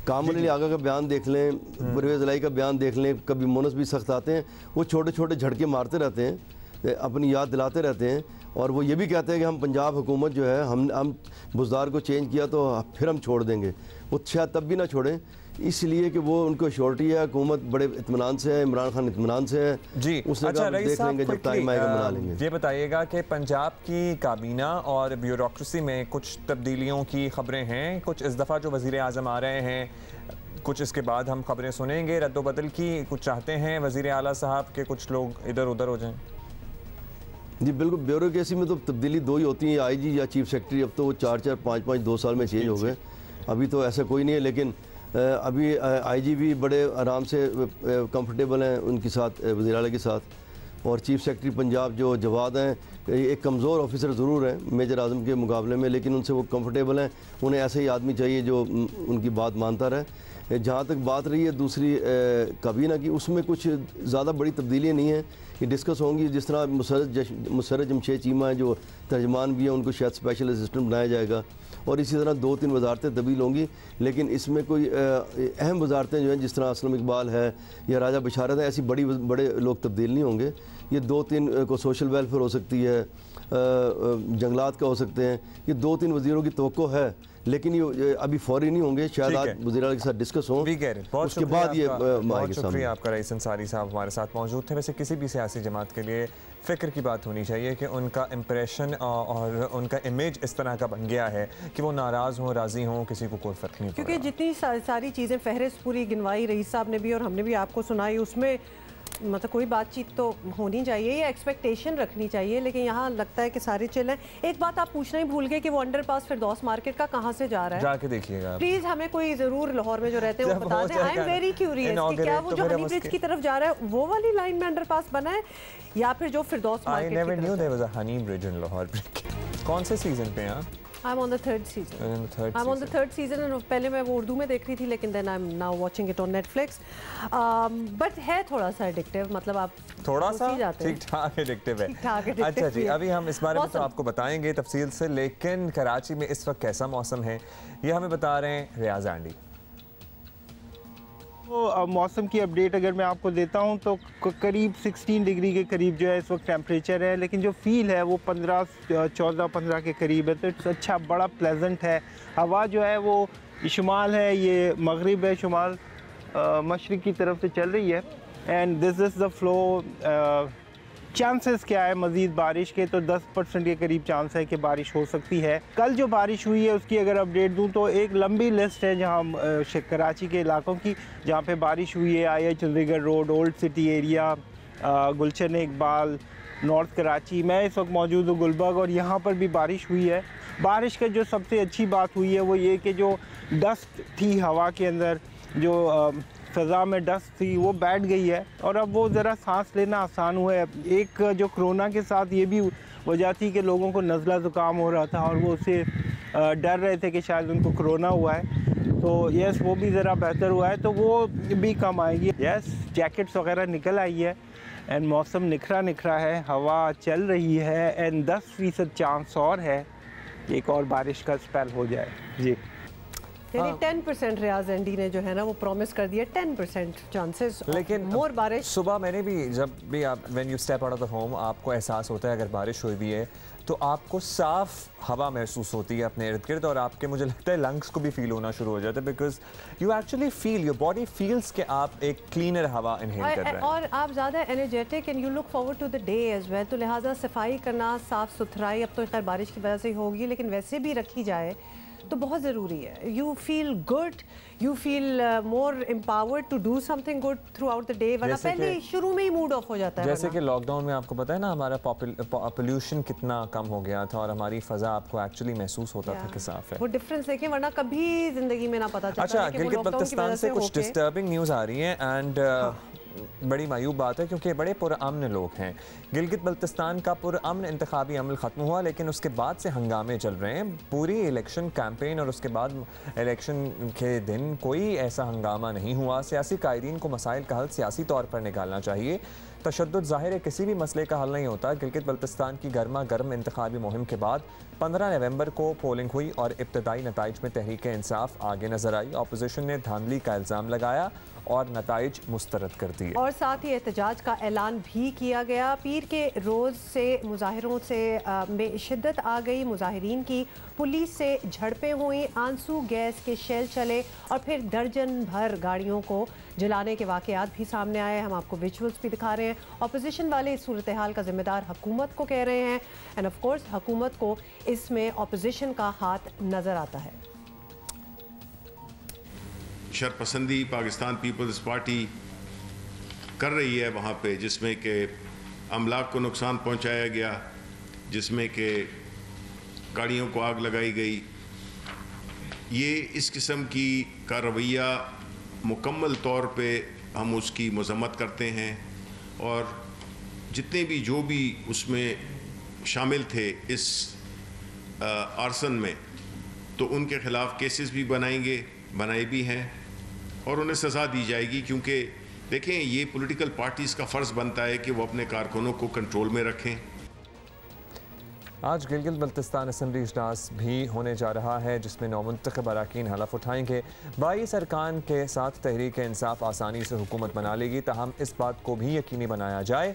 कामल अली आगा का बयान देख लें, परवेज़ इलाही का बयान देख लें, कभी मुनस भी सख्त आते हैं, वो छोटे छोटे झटके मारते रहते हैं, अपनी याद दिलाते रहते हैं, और वो ये भी कहते हैं कि हम पंजाब हुकूमत जो है हम बुज़दार को चेंज किया तो फिर हम छोड़ देंगे। वो शायद तब भी ना छोड़ें, इसलिए कि वो उनको श्योरिटी है, हुकूमत बड़े इत्मीनान से है, इमरान खान इत्मीनान से है जी। उसने अच्छा, देख लेंगे जब टाइम आएगा बना लेंगे। ये बताइएगा कि पंजाब की काबीना और ब्यूरोक्रेसी में कुछ तब्दीलियों की खबरें हैं, कुछ इस दफ़ा जो वज़ीर आज़म आ रहे हैं, कुछ इसके बाद हम खबरें सुनेंगे रद्दोबदल की, कुछ चाहते हैं वज़ीर आला साहब के कुछ लोग इधर उधर हो जाएं। जी बिल्कुल, ब्यूरोक्रेसी में तो तब्दीली दो ही होती है, आईजी या चीफ सेक्रेटरी। अब तो वो 4-4, 5-5, 2 साल में चेंज हो गए, अभी तो ऐसा कोई नहीं है। लेकिन अभी आईजी भी बड़े आराम से कंफर्टेबल हैं उनके साथ, वज़ीर आला के साथ। और चीफ सेक्रेटरी पंजाब जो जवाद हैं, एक कमज़ोर ऑफिसर ज़रूर हैं मेजर आज़म के मुकाबले में, लेकिन उनसे वो कंफर्टेबल हैं। उन्हें ऐसे ही आदमी चाहिए जो उनकी बात मानता रहे। जहाँ तक बात रही है दूसरी काबीना की, उसमें कुछ ज़्यादा बड़ी तब्दीलियाँ नहीं हैं, ये डिस्कस होंगी। जिस तरह मुसर्रत जमशेद चीमा है जो तर्जमान भी हैं, उनको शायद स्पेशल असिस्टेंट बनाया जाएगा, और इसी तरह 2-3 वजारतें तब्दील होंगी। लेकिन इसमें कोई अहम वजारतें जो हैं, जिस तरह असलम इकबाल है या राजा बशारत है, ऐसी बड़े लोग तब्दील नहीं होंगे। ये 2-3 को सोशल वेलफेयर हो सकती है, जंगलात का हो सकते हैं, ये 2-3 वजीरों की तवक्को है, लेकिन ये अभी फौरी नहीं होंगे। शायद आज वज़ीर आला के साथ डिस्कस हो, उसके बाद ये बहुत शुक्रिया आपका रईस अंसारी साहब हमारे साथ मौजूद थे। वैसे किसी भी सियासी जमात के लिए फ़िक्र की बात होनी चाहिए कि उनका इम्प्रेशन और उनका इमेज इस तरह का बन गया है कि वो नाराज़ हों, राज़ी हों, किसी को कोई फ़र्क नहीं, क्योंकि जितनी सारी चीज़ें फहरिस्त पूरी गिनवाई रईस साहब ने भी और हमने भी आपको सुनाई, उसमें मतलब कोई बातचीत तो होनी चाहिए, ये एक्सपेक्टेशन रखनी चाहिए। लेकिन यहाँ लगता है कि सारे चिल हैं। एक बात आप पूछना ही भूल गए कि वो अंडरपास फिरदौस मार्केट का कहाँ से जा रहा है, जाके देखिएगा प्लीज। हमें कोई जरूर लाहौर में जो रहते हैं वो बता दें। आई एम वेरी क्यूरियस कि क्या वो जो हनी ब्रिज की तरफ जा रहा है वो वाली लाइन में अंडरपास बना है या फिर जो फिरदौस मार्केट की तरफ। I never knew there was a honey bridge in Lahore. कौन से सीजन पे हैं? I'm on the third season. I'm on the third season and पहले मैं वो उर्दू में देख रही थी, लेकिन then I'm now watching it on Netflix. But है थोड़ा सा addictive, मतलब आप थोड़ा सा ठीक ठाक एडिक्टिव है। अच्छा जी, अभी हम इस बारे में तो आपको बताएंगे तफसील से, लेकिन कराची में इस वक्त कैसा मौसम है ये हमें बता रहे हैं रियाज आंडी। तो मौसम की अपडेट अगर मैं आपको देता हूं तो करीब 16 डिग्री के करीब जो है इस वक्त टेम्परेचर है, लेकिन जो फील है वो 14-15 के करीब है। तो इट्स अच्छा, बड़ा प्लेजेंट है। हवा जो है वो शुमाल है, ये मगरिब है, शुमाल मशरिक की तरफ से चल रही है। And this is the flow. Chances क्या है मज़ीद बारिश के, तो 10% के करीब चांस है कि बारिश हो सकती है। कल जो बारिश हुई है उसकी अगर अपडेट दूं तो एक लंबी लिस्ट है जहां कराची के इलाकों की जहां पे बारिश हुई है। I Chundrigar road, old city area, Gulshan Iqbal, north Karachi. मैं इस वक्त मौजूद हूँ गुलबर्ग और यहाँ पर भी बारिश हुई है। बारिश का जो सबसे अच्छी बात हुई है वो ये कि जो डस्ट थी हवा के अंदर, जो फ़ज़ा में डस्ट थी वो बैठ गई है और अब वो ज़रा सांस लेना आसान हुआ है। एक जो कोरोना के साथ ये भी वजह थी कि लोगों को नज़ला ज़ुकाम हो रहा था और वो उससे डर रहे थे कि शायद उनको कोरोना हुआ है। तो यस, वो भी ज़रा बेहतर हुआ है, तो वो भी कम आएगी। यस, जैकेट्स वगैरह निकल आई है एंड मौसम निखरा है, हवा चल रही है एंड 10% चांस और है एक और बारिश का स्पेल हो जाए। जी यानी 10% रियाज एंडी ने जो है ना वो प्रॉमिस कर दिया 10% चांसेस, लेकिन मोर बारिश। सुबह मैंने भी जब भी आप when you step out of the home आपको एहसास होता है अगर बारिश हुई भी है तो आपको साफ हवा महसूस होती है अपने इर्द गिर्द, और आपके मुझे लगता है लंग्स को भी फील होना शुरू हो जाता है, because you actually feel, your body feels कि आप एक क्लीनर हवा इनहेल कर रहे हैं और आप ज़्यादा energetic and you look forward to the day as well. तो लिहाजा सफाई करना, साफ़ सुथराई, अब तो खैर बारिश की वजह से ही होगी लेकिन वैसे भी रखी जाए तो बहुत ज़रूरी है। You feel good, you feel more empowered to do something good throughout the day, वरना पहले शुरू में ही मूड ऑफ हो जाता है। जैसे कि लॉकडाउन में आपको पता है ना हमारा पोल्यूशन कितना कम हो गया था और हमारी फ़ज़ा आपको एक्चुअली महसूस होता था कि साफ है। वो डिफरेंस देखें, वरना कभी ज़िंदगी में ना पता चलता। अच्छा, गिलगित बल्तिस्तान से कुछ डिस्टर्बिंग न्यूज़ आ रही है एंड बड़ी मायूब बात है क्योंकि बड़े पुरअमन लोग हैं। गिलगित बल्तिस्तान का पुरअमन इंतखाबी अमल ख़त्म हुआ लेकिन उसके बाद से हंगामे चल रहे हैं। पूरी इलेक्शन कैंपेन और उसके बाद इलेक्शन के दिन कोई ऐसा हंगामा नहीं हुआ। सियासी कायदीन को मसाइल का हल सियासी तौर पर निकालना चाहिए। तशद्दुद ज़ाहिर है किसी भी मसले का हल नहीं होता। गिलगित बल्तिस्तान की गर्मा गर्म इंतखाबी मुहिम के बाद 15 नवंबर को पोलिंग हुई और इब्तदाई नताइज में तहरीक इंसाफ आगे नजर आई। अपोजिशन ने धांधली का इल्ज़ाम लगाया और नताइज मुस्तरद कर दिए और साथ ही एहतजाज का ऐलान भी किया गया। पीर के रोज़ से मुजाहिरों से में शिद्दत आ गई। मुजाहिरीन की पुलिस से झड़पें हुई, आंसू गैस के शेल चले और फिर दर्जन भर गाड़ियों को जलाने के वाक़यात भी सामने आए। हम आपको विजुअल्स भी दिखा रहे हैं। अपोजिशन वाले इस सूरत हाल का जिम्मेदार हुकूमत को कह रहे हैं एंड ऑफ कोर्स हुकूमत को इसमें अपोजिशन का हाथ नज़र आता है। शरपसंदी पाकिस्तान पीपल्स पार्टी कर रही है वहाँ पे, जिसमें कि अमलाक को नुकसान पहुँचाया गया, जिसमें कि गाड़ियों को आग लगाई गई। ये इस किस्म की का रवैया मुकम्मल तौर पे हम उसकी मज़म्मत करते हैं और जितने भी जो भी उसमें शामिल थे इस आर्सन में तो उनके ख़िलाफ़ केसेस भी बनाए भी हैं और उन्हें सज़ा दी जाएगी। क्योंकि देखें, ये पॉलिटिकल पार्टीज़ का फ़र्ज़ बनता है कि वो अपने कारकुनों को कंट्रोल में रखें। आज गिलगित बल्तिस्तान असम्बली इजलास भी होने जा रहा है जिसमें नौमुंतखब अरकान हलफ उठाएंगे। 22 अरकान के साथ तहरीक इंसाफ आसानी से हुकूमत बना लेगी, ताहम इस बात को भी यकीनी बनाया जाए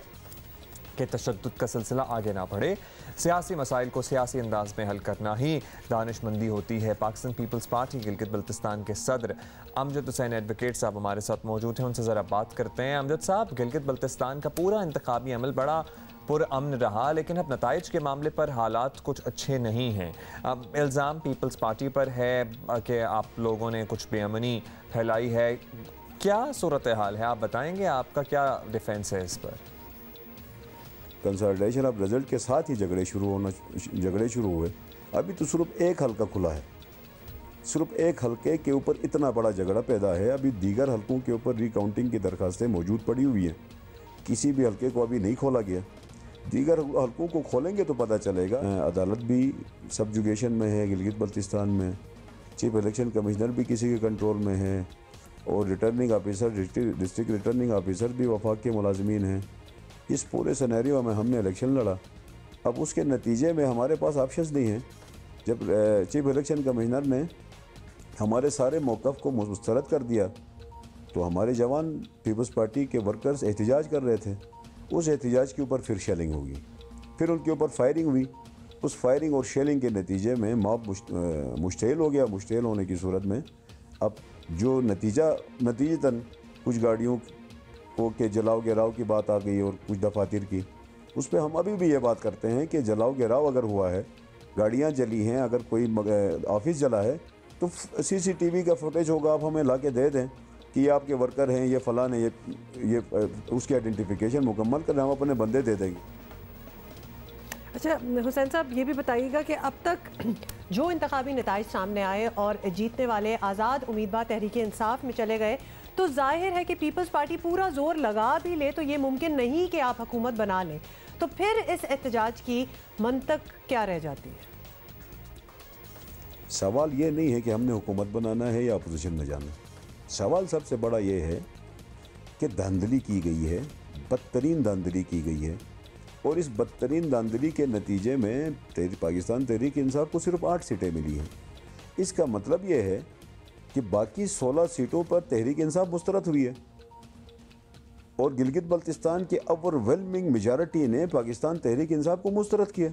कि तशद्दुद का सिलसिला आगे ना बढ़े। सियासी मसाइल को सियासी अंदाज में हल करना ही दानिशमंदी होती है। पाकिस्तान पीपल्स पार्टी गिलगित बल्तिस्तान के सदर अमजद हुसैन एडवोकेट साहब हमारे साथ मौजूद हैं, उनसे ज़रा बात करते हैं। अमजद साहब, गिलगित बल्तिस्तान का पूरा इंतखाबी अमल बड़ा पुरअमन रहा लेकिन अब नताइज के मामले पर हालात कुछ अच्छे नहीं हैं। अब इल्ज़ाम पीपल्स पार्टी पर है कि आप लोगों ने कुछ बेअमनी फैलाई है। क्या सूरत हाल है, आप बताएंगे, आपका क्या डिफेंस है इस पर? कंसल्टेशन ऑफ रिजल्ट के साथ ही झगड़े शुरू हुए। अभी तो सिर्फ एक हल्का खुला है, सिर्फ एक हल्के के ऊपर इतना बड़ा झगड़ा पैदा है। अभी दीगर हल्कों के ऊपर रिकाउंटिंग की दरखास्तें मौजूद पड़ी हुई हैं, किसी भी हल्के को अभी नहीं खोला गया। दीगर हल्कों को खोलेंगे तो पता चलेगा। अदालत भी सबजुगेशन में है गिलगित बल्तिस्तान में, चीफ इलेक्शन कमिश्नर भी किसी के कंट्रोल में है और returning officer, district returning officer भी वफाक के मुलाजमीन हैं। इस पूरे सिनेरियो में हमने इलेक्शन लड़ा। अब उसके नतीजे में हमारे पास ऑप्शंस नहीं हैं। जब चीफ इलेक्शन कमिश्नर ने हमारे सारे मौक़िफ़ को मुस्तरद कर दिया तो हमारे जवान पीपल्स पार्टी के वर्कर्स एहतजाज कर रहे थे। उस एहतजाज के ऊपर फिर शेलिंग होगी, फिर उनके ऊपर फायरिंग हुई। उस फायरिंग और शेलिंग के नतीजे में मॉब मुश्तइल हो गया। मुश्तइल होने की सूरत में अब जो नतीजतन कुछ गाड़ियों को के जलाओ गिराव की बात आ गई और कुछ दफातर की, उस पर हम अभी भी ये बात करते हैं कि जलाओ गिराव अगर हुआ है, गाड़ियाँ जली हैं, अगर कोई ऑफिस जला है तो CCTV का फुटेज होगा, आप हमें ला के दे दें कि ये आपके वर्कर हैं, ये फ़लान है, ये उसकी आइडेंटिफिकेशन मुकम्मल कर हम अपने बंदे दे देंगे। अच्छा हुसैन साहब, ये भी बताइएगा कि अब तक जो इंतखाबी नताइज सामने आए और जीतने वाले आज़ाद उम्मीदवार तहरीक इंसाफ में चले गए तो जाहिर है कि पीपल्स पार्टी पूरा जोर लगा भी ले तो ये मुमकिन नहीं कि आप हुकूमत बना लें, तो फिर इस एहतजाज की मंतक क्या रह जाती है? सवाल ये नहीं है कि हमने हुकूमत बनाना है या अपोजिशन में जाना। सवाल सबसे बड़ा ये है कि धांधली की गई है, बदतरीन धांधली की गई है और इस बदतरीन धांधली के नतीजे में पाकिस्तान तहरीक इंसाफ को सिर्फ 8 सीटें मिली हैं। इसका मतलब ये है कि बाकी 16 सीटों पर तहरीक इंसाफ मुस्तरद हुई है और गिलगित बल्तिस्तान की ओवरवेलमिंग मेजॉरिटी ने पाकिस्तान तहरीक इंसाफ को मुस्तरद किया।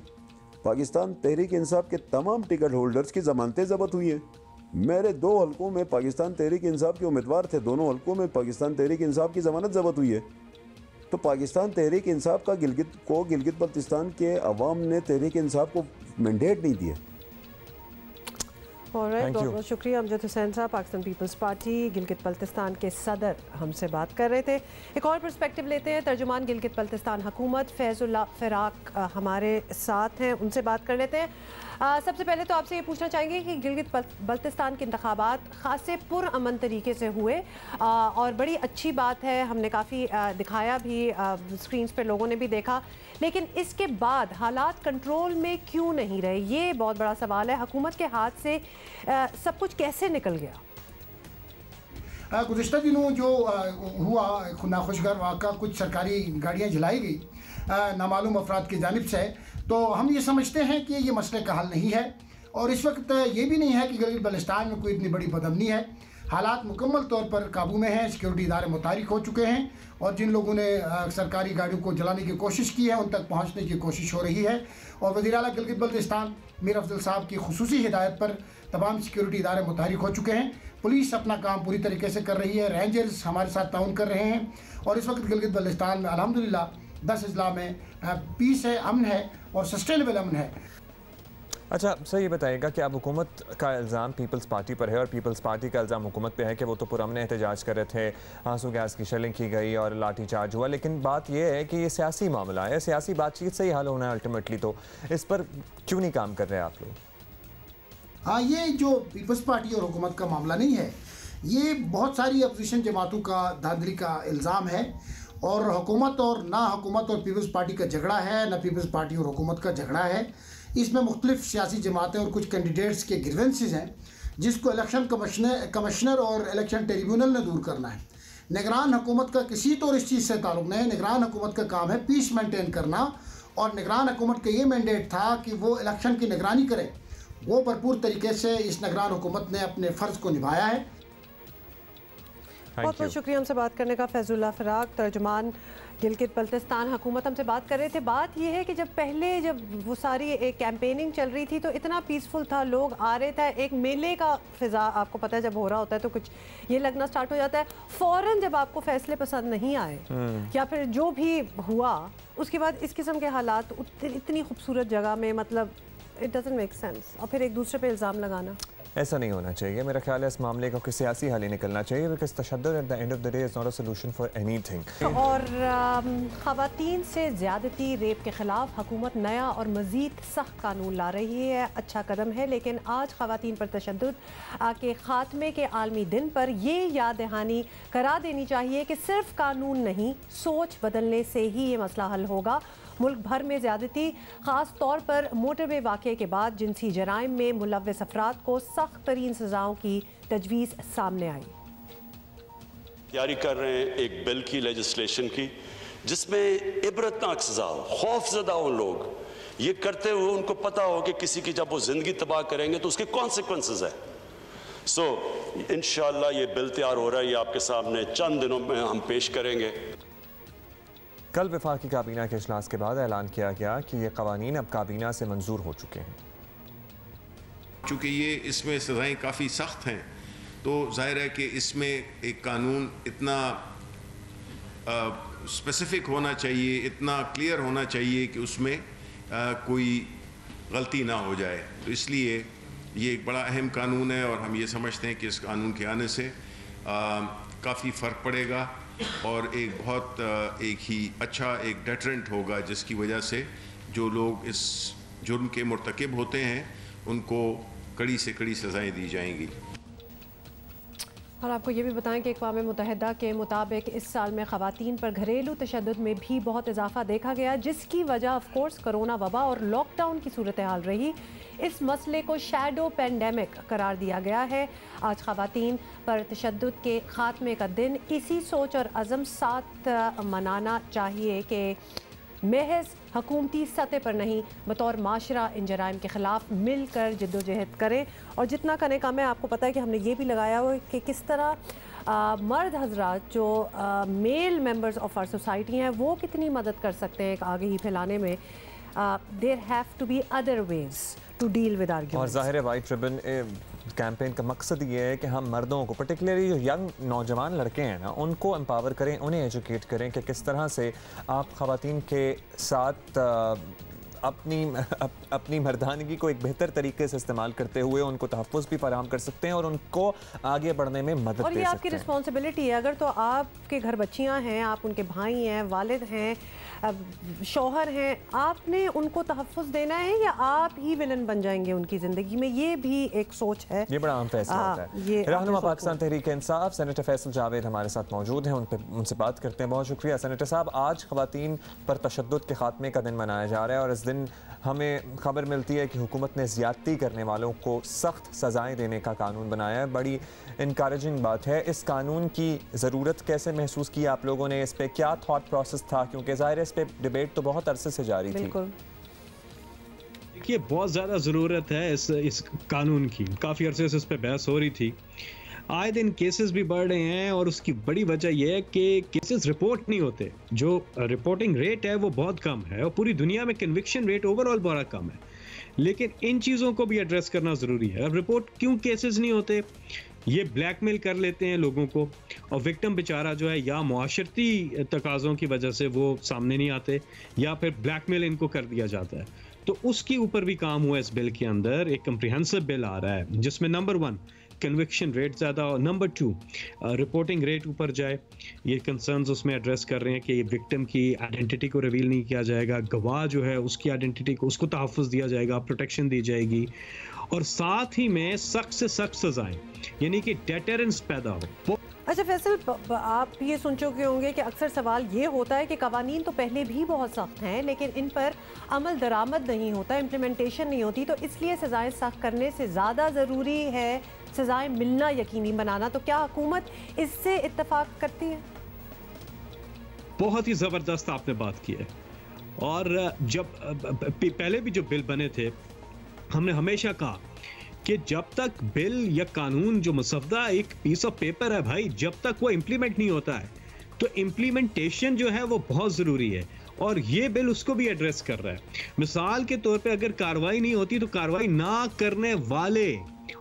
पाकिस्तान तहरीक इंसाफ के तमाम टिकट होल्डर्स की जमानतें जब्त हुई हैं। मेरे 2 हलकों में पाकिस्तान तहरीक इंसाफ के उम्मीदवार थे, दोनों हलकों में पाकिस्तान तहरीक इंसाफ की जमानत जब्त हुई है। तो पाकिस्तान तहरीक इंसाफ का गिलगित बल्तिस्तान के अवाम ने तहरीक इंसाफ को मैंडेट नहीं दिया। बहुत बहुत शुक्रिया अमजद हुसैन साहब, पाकिस्तान पीपल्स पार्टी गिलगित बल्तिस्तान के सदर हमसे बात कर रहे थे। एक और पर्सपेक्टिव लेते हैं, तर्जुमान गिलगित बल्तिस्तान हुकूमत फैजुल्ला फिराक हमारे साथ हैं, उनसे बात कर लेते हैं। सबसे पहले तो आपसे ये पूछना चाहेंगे कि गिलगित बल्तिस्तान के इंतखाबात खासे पुरअमन तरीके से हुए और बड़ी अच्छी बात है, हमने काफ़ी दिखाया भी स्क्रीन्स पे, लोगों ने भी देखा, लेकिन इसके बाद हालात कंट्रोल में क्यों नहीं रहे, ये बहुत बड़ा सवाल है। हुकूमत के हाथ से सब कुछ कैसे निकल गया? गुज़िश्ता दिनों जो हुआ नाखुशगवार वाक़ा, कुछ सरकारी गाड़ियाँ जलाई गई नामालूम अफराद की जानिब से, तो हम ये समझते हैं कि ये मसले का हल नहीं है और इस वक्त ये भी नहीं है कि गिलगित बल्तिस्तान में कोई इतनी बड़ी बदअमनी है। हालात मुकम्मल तौर पर काबू में हैं, सिक्योरिटी इदारे मुतारिक हो चुके हैं और जिन लोगों ने सरकारी गाड़ियों को जलाने की कोशिश की है उन तक पहुँचने की कोशिश हो रही है और वज़ीर आला गिलगित बल्तिस्तान मीर अफजल साहब की खुसूसी हिदायत पर तमाम सिक्योरिटी इदारे मुतारिक हो चुके हैं। पुलिस अपना काम पूरी तरीके से कर रही है, रेंजर्स हमारे साथ ताउन कर रहे हैं और इस वक्त गिलगित बल्तिस्तान में अल्हम्दुलिल्लाह 10 अजला में पीस है, अमन है और सस्टेनेबल अमन है। अच्छा सर, ये बताइएगा कि अब हुकूमत का इल्ज़ाम पीपल्स पार्टी पर है और पीपल्स पार्टी का इल्ज़ाम हुकूमत पे है कि वो तो पुरअमन एहतजाज कर रहे थे, आंसू गैस की शेलिंग की गई और लाठी चार्ज हुआ, लेकिन बात यह है कि ये सियासी मामला है, सियासी बातचीत से ही हल होना है अल्टीमेटली, तो इस पर क्यों नहीं काम कर रहे आप लोग? हाँ, ये जो पीपल्स पार्टी और हुकूमत का मामला नहीं है, ये बहुत सारी अपोजिशन जमातों का धांधली का इल्ज़ाम है और हुकूमत और ना हुकूमत और पीपल्स पार्टी का झगड़ा है, ना पीपल्स पार्टी और हुकूमत का झगड़ा है। इसमें मुख्तलिफ सियासी जमातें और कुछ कैंडिडेट्स के ग्रीवेंसेस हैं जिसको इलेक्शन कमिश्नर और इलेक्शन ट्रिब्यूनल ने दूर करना है। निगरान हुकूमत का किसी तो इस चीज़ से ताल्लुक़ नहीं है। निगरान हुकूमत का काम है पीस मेंटेन करना और निगरान हुकूमत का ये मैंडेट था कि वो इलेक्शन की निगरानी करे। वो भरपूर तरीके से इस निगरान हुकूमत ने अपने फ़र्ज़ को निभाया है। बहुत बहुत शुक्रिया हमसे बात करने का फैजुल्ला फिराक, तर्जुमान गिलगित बल्तिस्तान हुकूमत हमसे बात कर रहे थे। बात यह है कि जब वो सारी एक कैंपेनिंग चल रही थी तो इतना पीसफुल था, लोग आ रहे थे, एक मेले का फिजा आपको पता है जब हो रहा होता है तो कुछ ये लगना स्टार्ट हो जाता है। फ़ौरन जब आपको फैसले पसंद नहीं आए या फिर जो भी हुआ उसके बाद इस किस्म के हालात इतनी खूबसूरत जगह में, मतलब इट डजंट मेक सेंस, और फिर एक दूसरे पे इल्ज़ाम लगाना ऐसा नहीं होना चाहिए। मेरा ख्याल है इस मामले का कोई सियासी हल ही निकलना चाहिए, बिकॉज़ तशद्दुद at the end of the day is not a solution for anything. और ख़वातीन से ज़्यादती रेप के ख़िलाफ़ हुकूमत नया और मज़ीद सख्त कानून ला रही है, अच्छा कदम है, लेकिन आज ख़वातीन पर तशद्दुद के ख़ात्मे के आलमी दिन पर ये याद दहानी करा देनी चाहिए कि सिर्फ कानून नहीं, सोच बदलने से ही ये मसला हल होगा। मुल्क भर में ज़्यादती, ख़ास तौर पर मोटरवे वाक़े के बाद जिनसी जराइम में मुलव्वस अफराद को सख्त तरीन सज़ाओं की तजवीज़ सामने आई। तैयारी कर रहे हैं एक बिल की, लेजिस्लेशन की, जिसमें इबरतनाक सज़ा हो, खौफज़दा हो लोग, ये करते हुए उनको पता हो कि किसी की जब वो ज़िंदगी तबाह करेंगे तो उसके कॉन्सिक्वेंसेस है। सो इंशाअल्लाह ये बिल तैयार हो रहा है, ये आपके सामने चंद दिनों में हम पेश करेंगे। कल वफाकी काबीना के इजलास के बाद ऐलान किया गया कि ये कवानीन अब काबीना से मंजूर हो चुके हैं। चूँकि ये इसमें सज़ाएँ काफ़ी सख्त हैं तो जाहिर है कि इसमें एक कानून इतना स्पेसिफिक होना चाहिए, इतना क्लियर होना चाहिए कि उसमें कोई गलती ना हो जाए। तो इसलिए ये एक बड़ा अहम कानून है और हम ये समझते हैं कि इस कानून के आने से काफ़ी फ़र्क पड़ेगा और एक बहुत एक ही अच्छा एक डेटरेंट होगा, जिसकी वजह से जो लोग इस जुर्म के मुर्तकिब होते हैं उनको कड़ी से कड़ी सज़ाएँ दी जाएंगी। और आपको ये भी बताएं कि अक़वाम मुत्तहिदा के मुताबिक इस साल में ख़वातीन पर घरेलू तशद्दुद में भी बहुत इजाफा देखा गया, जिसकी वजह ऑफ कोर्स कोरोना वबा और लॉकडाउन की सूरत हाल रही। इस मसले को शैडो पेंडेमिक करार दिया गया है। आज ख़वातीन पर तशद्दुद के ख़ात्मे का दिन इसी सोच और अज़म साथ मनाना चाहिए कि महज हुकूमती सतह पर नहीं, बतौर माशरा इन जराइम के ख़िलाफ़ मिलकर जद्दोजहद करें। और जितना करने का, मैं आपको पता है कि हमने ये भी लगाया हुआ है कि किस तरह मर्द हजरात जो male members of our society हैं वो कितनी मदद कर सकते हैं एक आगे ही फैलाने में। There have to be other ways to deal with arguments. और ज़ाहिर है वाइट रिबन कैंपेन का मकसद ये है कि हम मर्दों को, पर्टिकुलरली जो यंग नौजवान लड़के हैं ना, उनको एम्पावर करें, उन्हें एजुकेट करें कि किस तरह से आप ख़वातीन के साथ अपनी मर्दानगी को एक बेहतर तरीके से इस्तेमाल करते हुए उनको तहफ़्फ़ुज़ भी फराहम कर सकते हैं और उनको आगे बढ़ने में मदद दे सकते हैं। और ये आपकी रिस्पॉन्सिबिलिटी है। अगर तो आपके घर बच्चियां हैं, आप उनके भाई हैं, वालिद हैं, शौहर हैं, आपने उनको तहफ़्फ़ुज़ देना है या आप ही विलन बन जाएंगे उनकी ज़िंदगी में, ये भी एक सोच है। ये बड़ा अहम फैसला होता है। रहनुमा पाकिस्तान तहरीक इंसाफ सेनेटर फैसल जावेद हमारे साथ मौजूद हैं, उनसे बात करते हैं। बहुत शुक्रिया सेनेटर साहब। आज ख़वातीन पर तशद्दुद के खात्मे का दिन मनाया जा रहा है और इस दिन हमें खबर मिलती है कि हुकूमत ने ज़्यादती करने वालों को सख्त सज़ाएं देने का कानून बनाया है। बड़ी इनकरेजिंग बात है। इस कानून की ज़रूरत कैसे महसूस की आप लोगों ने? इस पर क्या थॉट प्रोसेस था? क्योंकि ज़ाहिर है इस पर डिबेट तो बहुत अरसे से जारी थी। देखिए, बहुत ज़्यादा ज़रूरत है इस कानून की। काफ़ी अरसे से इस पर बहस हो रही थी। आए दिन केसेस भी बढ़ रहे हैं और उसकी बड़ी वजह यह है कि केसेस रिपोर्ट नहीं होते। जो रिपोर्टिंग रेट है वो बहुत कम है और पूरी दुनिया में कन्विक्शन रेट ओवरऑल बड़ा कम है। लेकिन इन चीज़ों को भी एड्रेस करना ज़रूरी है। अब रिपोर्ट क्यों केसेस नहीं होते? ये ब्लैकमेल कर लेते हैं लोगों को और विक्टिम बेचारा जो है या मुआशरती तकाज़ों की वजह से वो सामने नहीं आते या फिर ब्लैकमेल इनको कर दिया जाता है। तो उसके ऊपर भी काम हुआ। इस बिल के अंदर एक कम्प्रिहेंसिव बिल आ रहा है जिसमें नंबर 1 कन्विक्शन रेट ज़्यादा और नंबर 2 रिपोर्टिंग रेट ऊपर जाए। ये कंसर्न्स उसमें एड्रेस कर रहे हैं कि विक्टिम की आइडेंटिटी को रिवील नहीं किया जाएगा, गवाह जो है उसकी आइडेंटिटी को उसको तहफ़्फ़ुज़ दिया जाएगा, प्रोटेक्शन दी जाएगी और साथ ही में सख्त से सख्त सजाएं, यानी कि डेटरेंस पैदा हो। अच्छा फैसल, आप ये सुन चुके होंगे कि अक्सर सवाल ये होता है कि कवानीन तो पहले भी बहुत सख्त हैं लेकिन इन पर अमल दरामद नहीं होता, इम्प्लीमेंटेशन नहीं होती, तो इसलिए सज़ाएं सख्त करने से ज़्यादा ज़रूरी है सज़ाएं मिलना यकीनी बनाना। तो क्या हुकूमत इससे इत्तफाक करती है? बहुत ही ज़बरदस्त आपने बात की है। और जब पहले भी जो बिल बने थे हमने हमेशा कहा कि जब तक बिल या कानून जो मसवदा एक पीस ऑफ पेपर है भाई, जब तक वो इम्प्लीमेंट नहीं होता है तो इम्प्लीमेंटेशन जो है वो बहुत ज़रूरी है और ये बिल उसको भी एड्रेस कर रहा है। मिसाल के तौर पे अगर कार्रवाई नहीं होती तो कार्रवाई ना करने वाले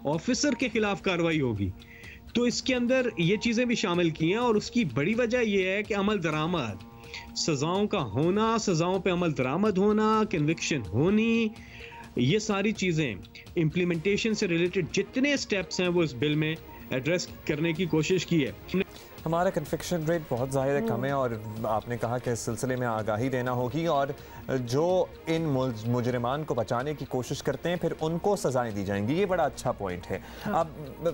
ऑफिसर के खिलाफ कार्रवाई होगी। तो इसके अंदर ये चीज़ें भी शामिल की हैं और उसकी बड़ी वजह यह है कि अमल दरामद, सज़ाओं का होना, सज़ाओं पे अमल दरामद होना, कन्विक्शन होनी, ये सारी चीज़ें इम्प्लीमेंटेशन से रिलेटेड जितने स्टेप्स हैं वो इस बिल में एड्रेस करने की कोशिश की है। हमारा कन्विक्शन रेट बहुत ज़्यादा कम है और आपने कहा कि इस सिलसिले में आगाही देना होगी और जो इन मुजरिमान को बचाने की कोशिश करते हैं फिर उनको सज़ाएं दी जाएंगी। ये बड़ा अच्छा पॉइंट है। अब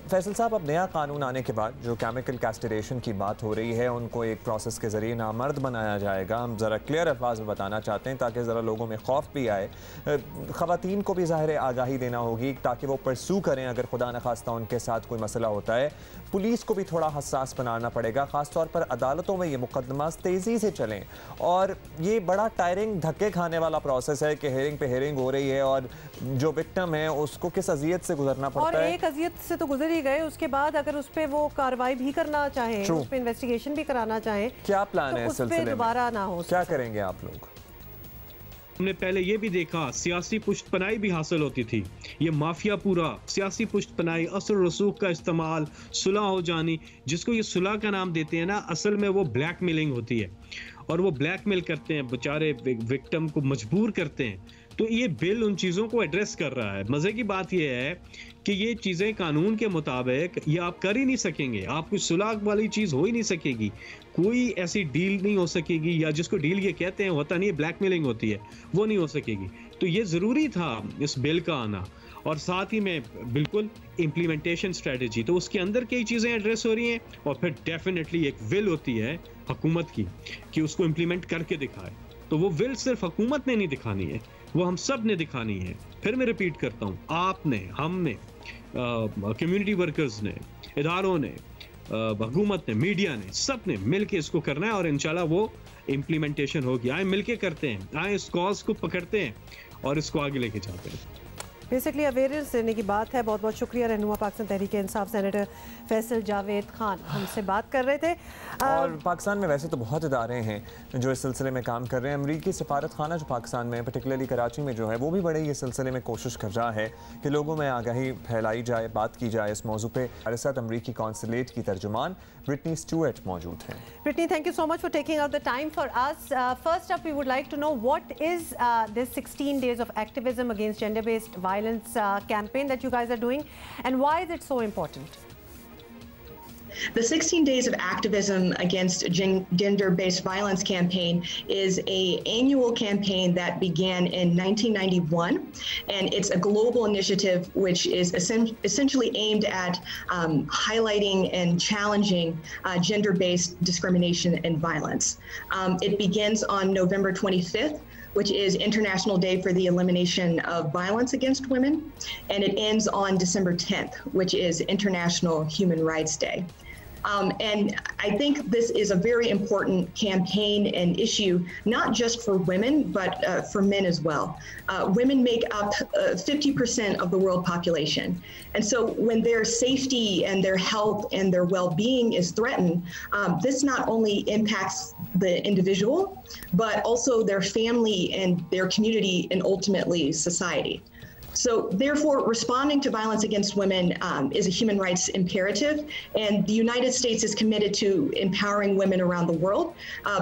फैसल साहब, अब नया कानून आने के बाद जो केमिकल कैस्ट्रेशन की बात हो रही है उनको एक प्रोसेस के ज़रिए नामर्द बनाया जाएगा। हम ज़रा क्लियर अल्फाज में बताना चाहते हैं ताकि ज़रा लोगों में खौफ भी आए। ख़वातीन को भी ज़ाहिर आगाही देना होगी ताकि वो परसू करें अगर खुदा न खास्ता उनके साथ कोई मसला होता है। पुलिस को भी थोड़ा हसास बनाना पड़ेगा, ख़ासतौर पर अदालतों में ये मुकदमा तेज़ी से चलें और ये बड़ा टायरिंग धक्के खाने वाला प्रोसेस है कि हेयरिंग पे हेयरिंग हो रही है और जो विक्टिम है उसको किस अजियत से गुजरना पड़ता है। और एक अजियत से तो गुजर ही गए, उसके बाद अगर उस पर वो कार्रवाई भी करना चाहें, उस पर इन्वेस्टिगेशन भी कराना चाहें, क्या प्लान है इस सिलसिले में? दोबारा ना हो, क्या करेंगे आप लोग? हमने पहले ये भी देखा सियासी पुष्टपनाई भी हासिल होती थी। ये माफिया पूरा सियासी पुष्टपनाई, असर रसूख का इस्तेमाल, सुलह हो जानी, जिसको ये सुलह का नाम देते हैं ना, असल में वो ब्लैकमेलिंग होती है और वो ब्लैकमेल करते हैं, बेचारे विक्टिम को मजबूर करते हैं। तो ये बिल उन चीज़ों को एड्रेस कर रहा है। मज़े की बात यह है कि ये चीज़ें कानून के मुताबिक ये आप कर ही नहीं सकेंगे, आप कोई सुलह वाली चीज़ हो ही नहीं सकेगी, कोई ऐसी डील नहीं हो सकेगी, या जिसको डील ये कहते हैं होता नहीं है, ब्लैकमेलिंग होती है, वो नहीं हो सकेगी। तो ये ज़रूरी था इस बिल का आना और साथ ही में बिल्कुल इम्प्लीमेंटेशन स्ट्रेटजी, तो उसके अंदर कई चीज़ें एड्रेस हो रही हैं और फिर डेफिनेटली एक विल होती है हुकूमत की कि उसको इम्प्लीमेंट करके दिखाए। तो वो विल सिर्फ हुकूमत ने नहीं दिखानी है, वो हम सब ने दिखानी है। फिर मैं रिपीट करता हूँ, आपने, हमने, कम्युनिटी वर्कर्स ने, इदारों ने, हुकूमत ने, मीडिया ने, सब ने मिल के इसको करना है और इंशाल्लाह वो इम्प्लीमेंटेशन होगी। आए मिल के करते हैं, आए इस कॉज को पकड़ते हैं और इसको आगे लेके जाते हैं। बेसिकली अवेयरनेस देने की बात है। बहुत बहुत शुक्रिया। रहनुमा पाकिस्तान तहरीक इंसाफ सेनेटर फैसल जावेद खान हमसे बात कर रहे थे। और पाकिस्तान में वैसे तो बहुत इदारे हैं जो इस सिलसिले में काम कर रहे हैं। अमरीकी सफारत खाना जो पाकिस्तान में पर्टिकुलरली कराची में जो है वो भी बड़े इस सिलसिले में कोशिश कर रहा है कि लोगों में आगाही फैलाई जाए, बात की जाए इस मौजू पे। हमारे साथ अमरीकी कौंसलेट की तर्जुमान ब्रिटनी स्टुअर्ट मौजूद हैं। Brittany, thank you so much for taking out the time for us. First up, we would like to know what is this 16 days of activism against gender-based violence campaign that you guys are doing, and why is it so important? The 16 Days of Activism Against Gender-Based Violence campaign is an annual campaign that began in 1991, and it's a global initiative which is essentially aimed at highlighting and challenging gender-based discrimination and violence. It begins on November 25th, which is International Day for the Elimination of Violence Against Women, and it ends on December 10th, which is International Human Rights Day. And I think this is a very important campaign and issue, not just for women, but for men as well. Women make up 50% of the world population. And so when their safety and their health and their well-being is threatened, this not only impacts the individual, but also their family and their community and ultimately society. So therefore, responding to violence against women is a human rights imperative, and the United States is committed to empowering women around the world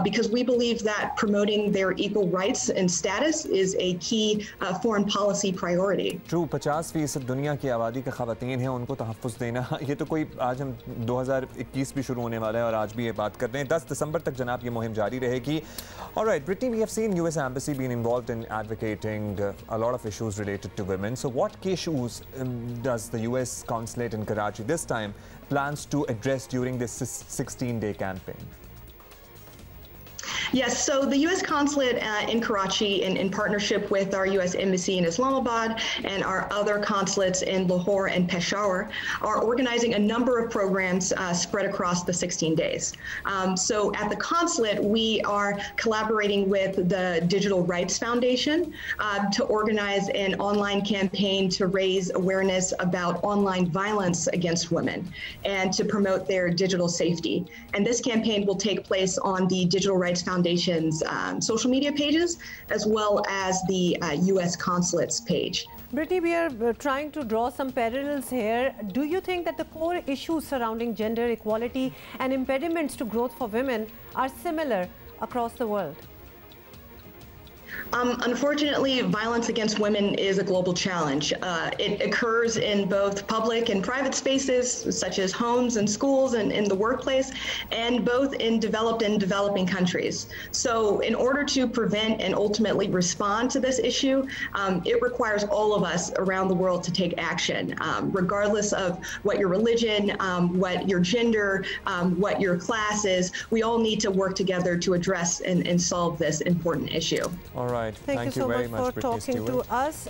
because we believe that promoting their equal rights and status is a key foreign policy priority. True, 50% दुनिया की आबादी का ख़वातीन है, उनको तहफ़्फ़ुज़ देना, ये तो कोई आज हम 2021 भी शुरू होने वाला है और आज भी ये बात कर रहे हैं। 10 दिसंबर तक जनाब ये मुहिम जारी रहेगी। All right, Brittany, we have seen US Embassy being involved in advocating a lot of issues related to women. So what issues does the US consulate in Karachi this time plans to address during this 16-day campaign? Yes, so the U.S. consulate in Karachi, in partnership with our U.S. embassy in Islamabad and our other consulates in Lahore and Peshawar, are organizing a number of programs spread across the 16 days. So at the consulate, we are collaborating with the Digital Rights Foundation to organize an online campaign to raise awareness about online violence against women and to promote their digital safety. And this campaign will take place on the Digital Rights Foundation's social media pages, as well as the U.S. consulate's page. Brittany, we are trying to draw some parallels here. Do you think that the core issues surrounding gender equality and impediments to growth for women are similar across the world? Unfortunately, violence against women is a global challenge. It occurs in both public and private spaces, such as homes and schools and in the workplace, and both in developed and developing countries. So in order to prevent and ultimately respond to this issue, it requires all of us around the world to take action, regardless of what your religion, what your gender, what your class is. We all need to work together to address and solve this important issue. All right. Thank you so much for talking to us.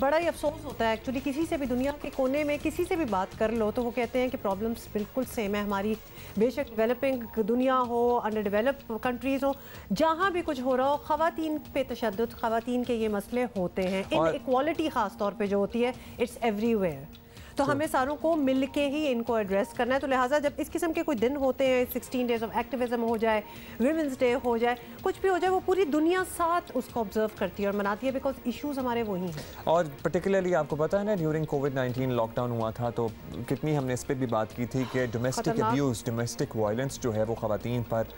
बड़ा ही अफसोस होता है actually, किसी से भी दुनिया के कोने में किसी से भी बात कर लो तो वो कहते हैं कि प्रॉब्लम्स बिल्कुल सेम है हमारी, बेशक डेवलपिंग दुनिया हो, अंडर डेवलप्ड कंट्रीज हो, जहाँ भी कुछ हो रहा हो, ख़वातीन पे तशद्दुद, ख़वातीन के ये मसले होते हैं। इनइक्वालिटी ख़ास तौर पे जो होती है, इट्स एवरीवेयर। तो हमें सारों को मिल के ही इनको एड्रेस करना है। तो लिहाजा जब इस किस्म के कोई दिन होते हैं, 16 डेज ऑफ एक्टिविज्म हो जाए, विमेंस डे हो जाए, कुछ भी हो जाए, वो पूरी दुनिया साथ उसको ऑब्जर्व करती है और मनाती है, बिकॉज इश्यूज हमारे वही हैं। और पर्टिकुलरली आपको पता है ना, ड्यूरिंग कोविड-19 लॉकडाउन हुआ था तो कितनी हमने इस पर भी बात की थी कि डोमेस्टिक अब्यूज़, डोमेस्टिक वायलेंस जो है वो ख़वातीन पर